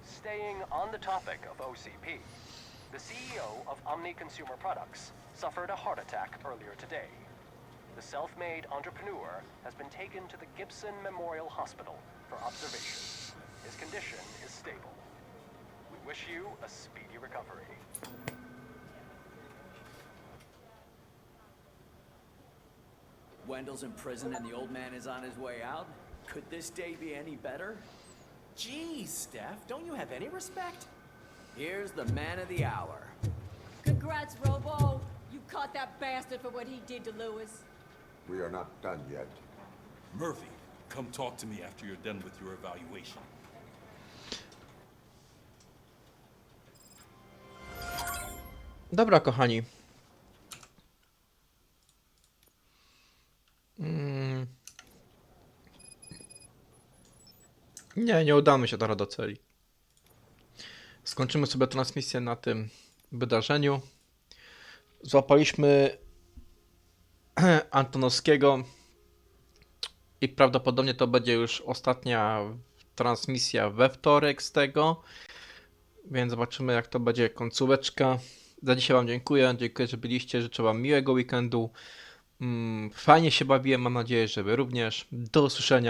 Staying on the topic of OCP, the CEO of Omni Consumer Products suffered a heart attack earlier today. The self-made entrepreneur has been taken to the Gibson Memorial Hospital for observation. His condition is stable. We wish you a speedy recovery. Wendell's in prison and the old man is on his way out? Could this day be any better? Jeez, Steph, don't you have any respect? Here's the man of the hour. Congrats, Robo. You caught that bastard for what he did to Lewis. We are not done yet. Murphy, come talk to me after you're done with your evaluation. Dobra, kochani. Nie udamy się teraz do celi. Skończymy sobie transmisję na tym wydarzeniu. Złapaliśmy Antonovskiego i prawdopodobnie to będzie już ostatnia transmisja we wtorek z tego, więc zobaczymy, jak to będzie końcóweczka. Za dzisiaj wam dziękuję, że byliście, życzę wam miłego weekendu. Fajnie się bawiłem, mam nadzieję, że wy również. Do usłyszenia.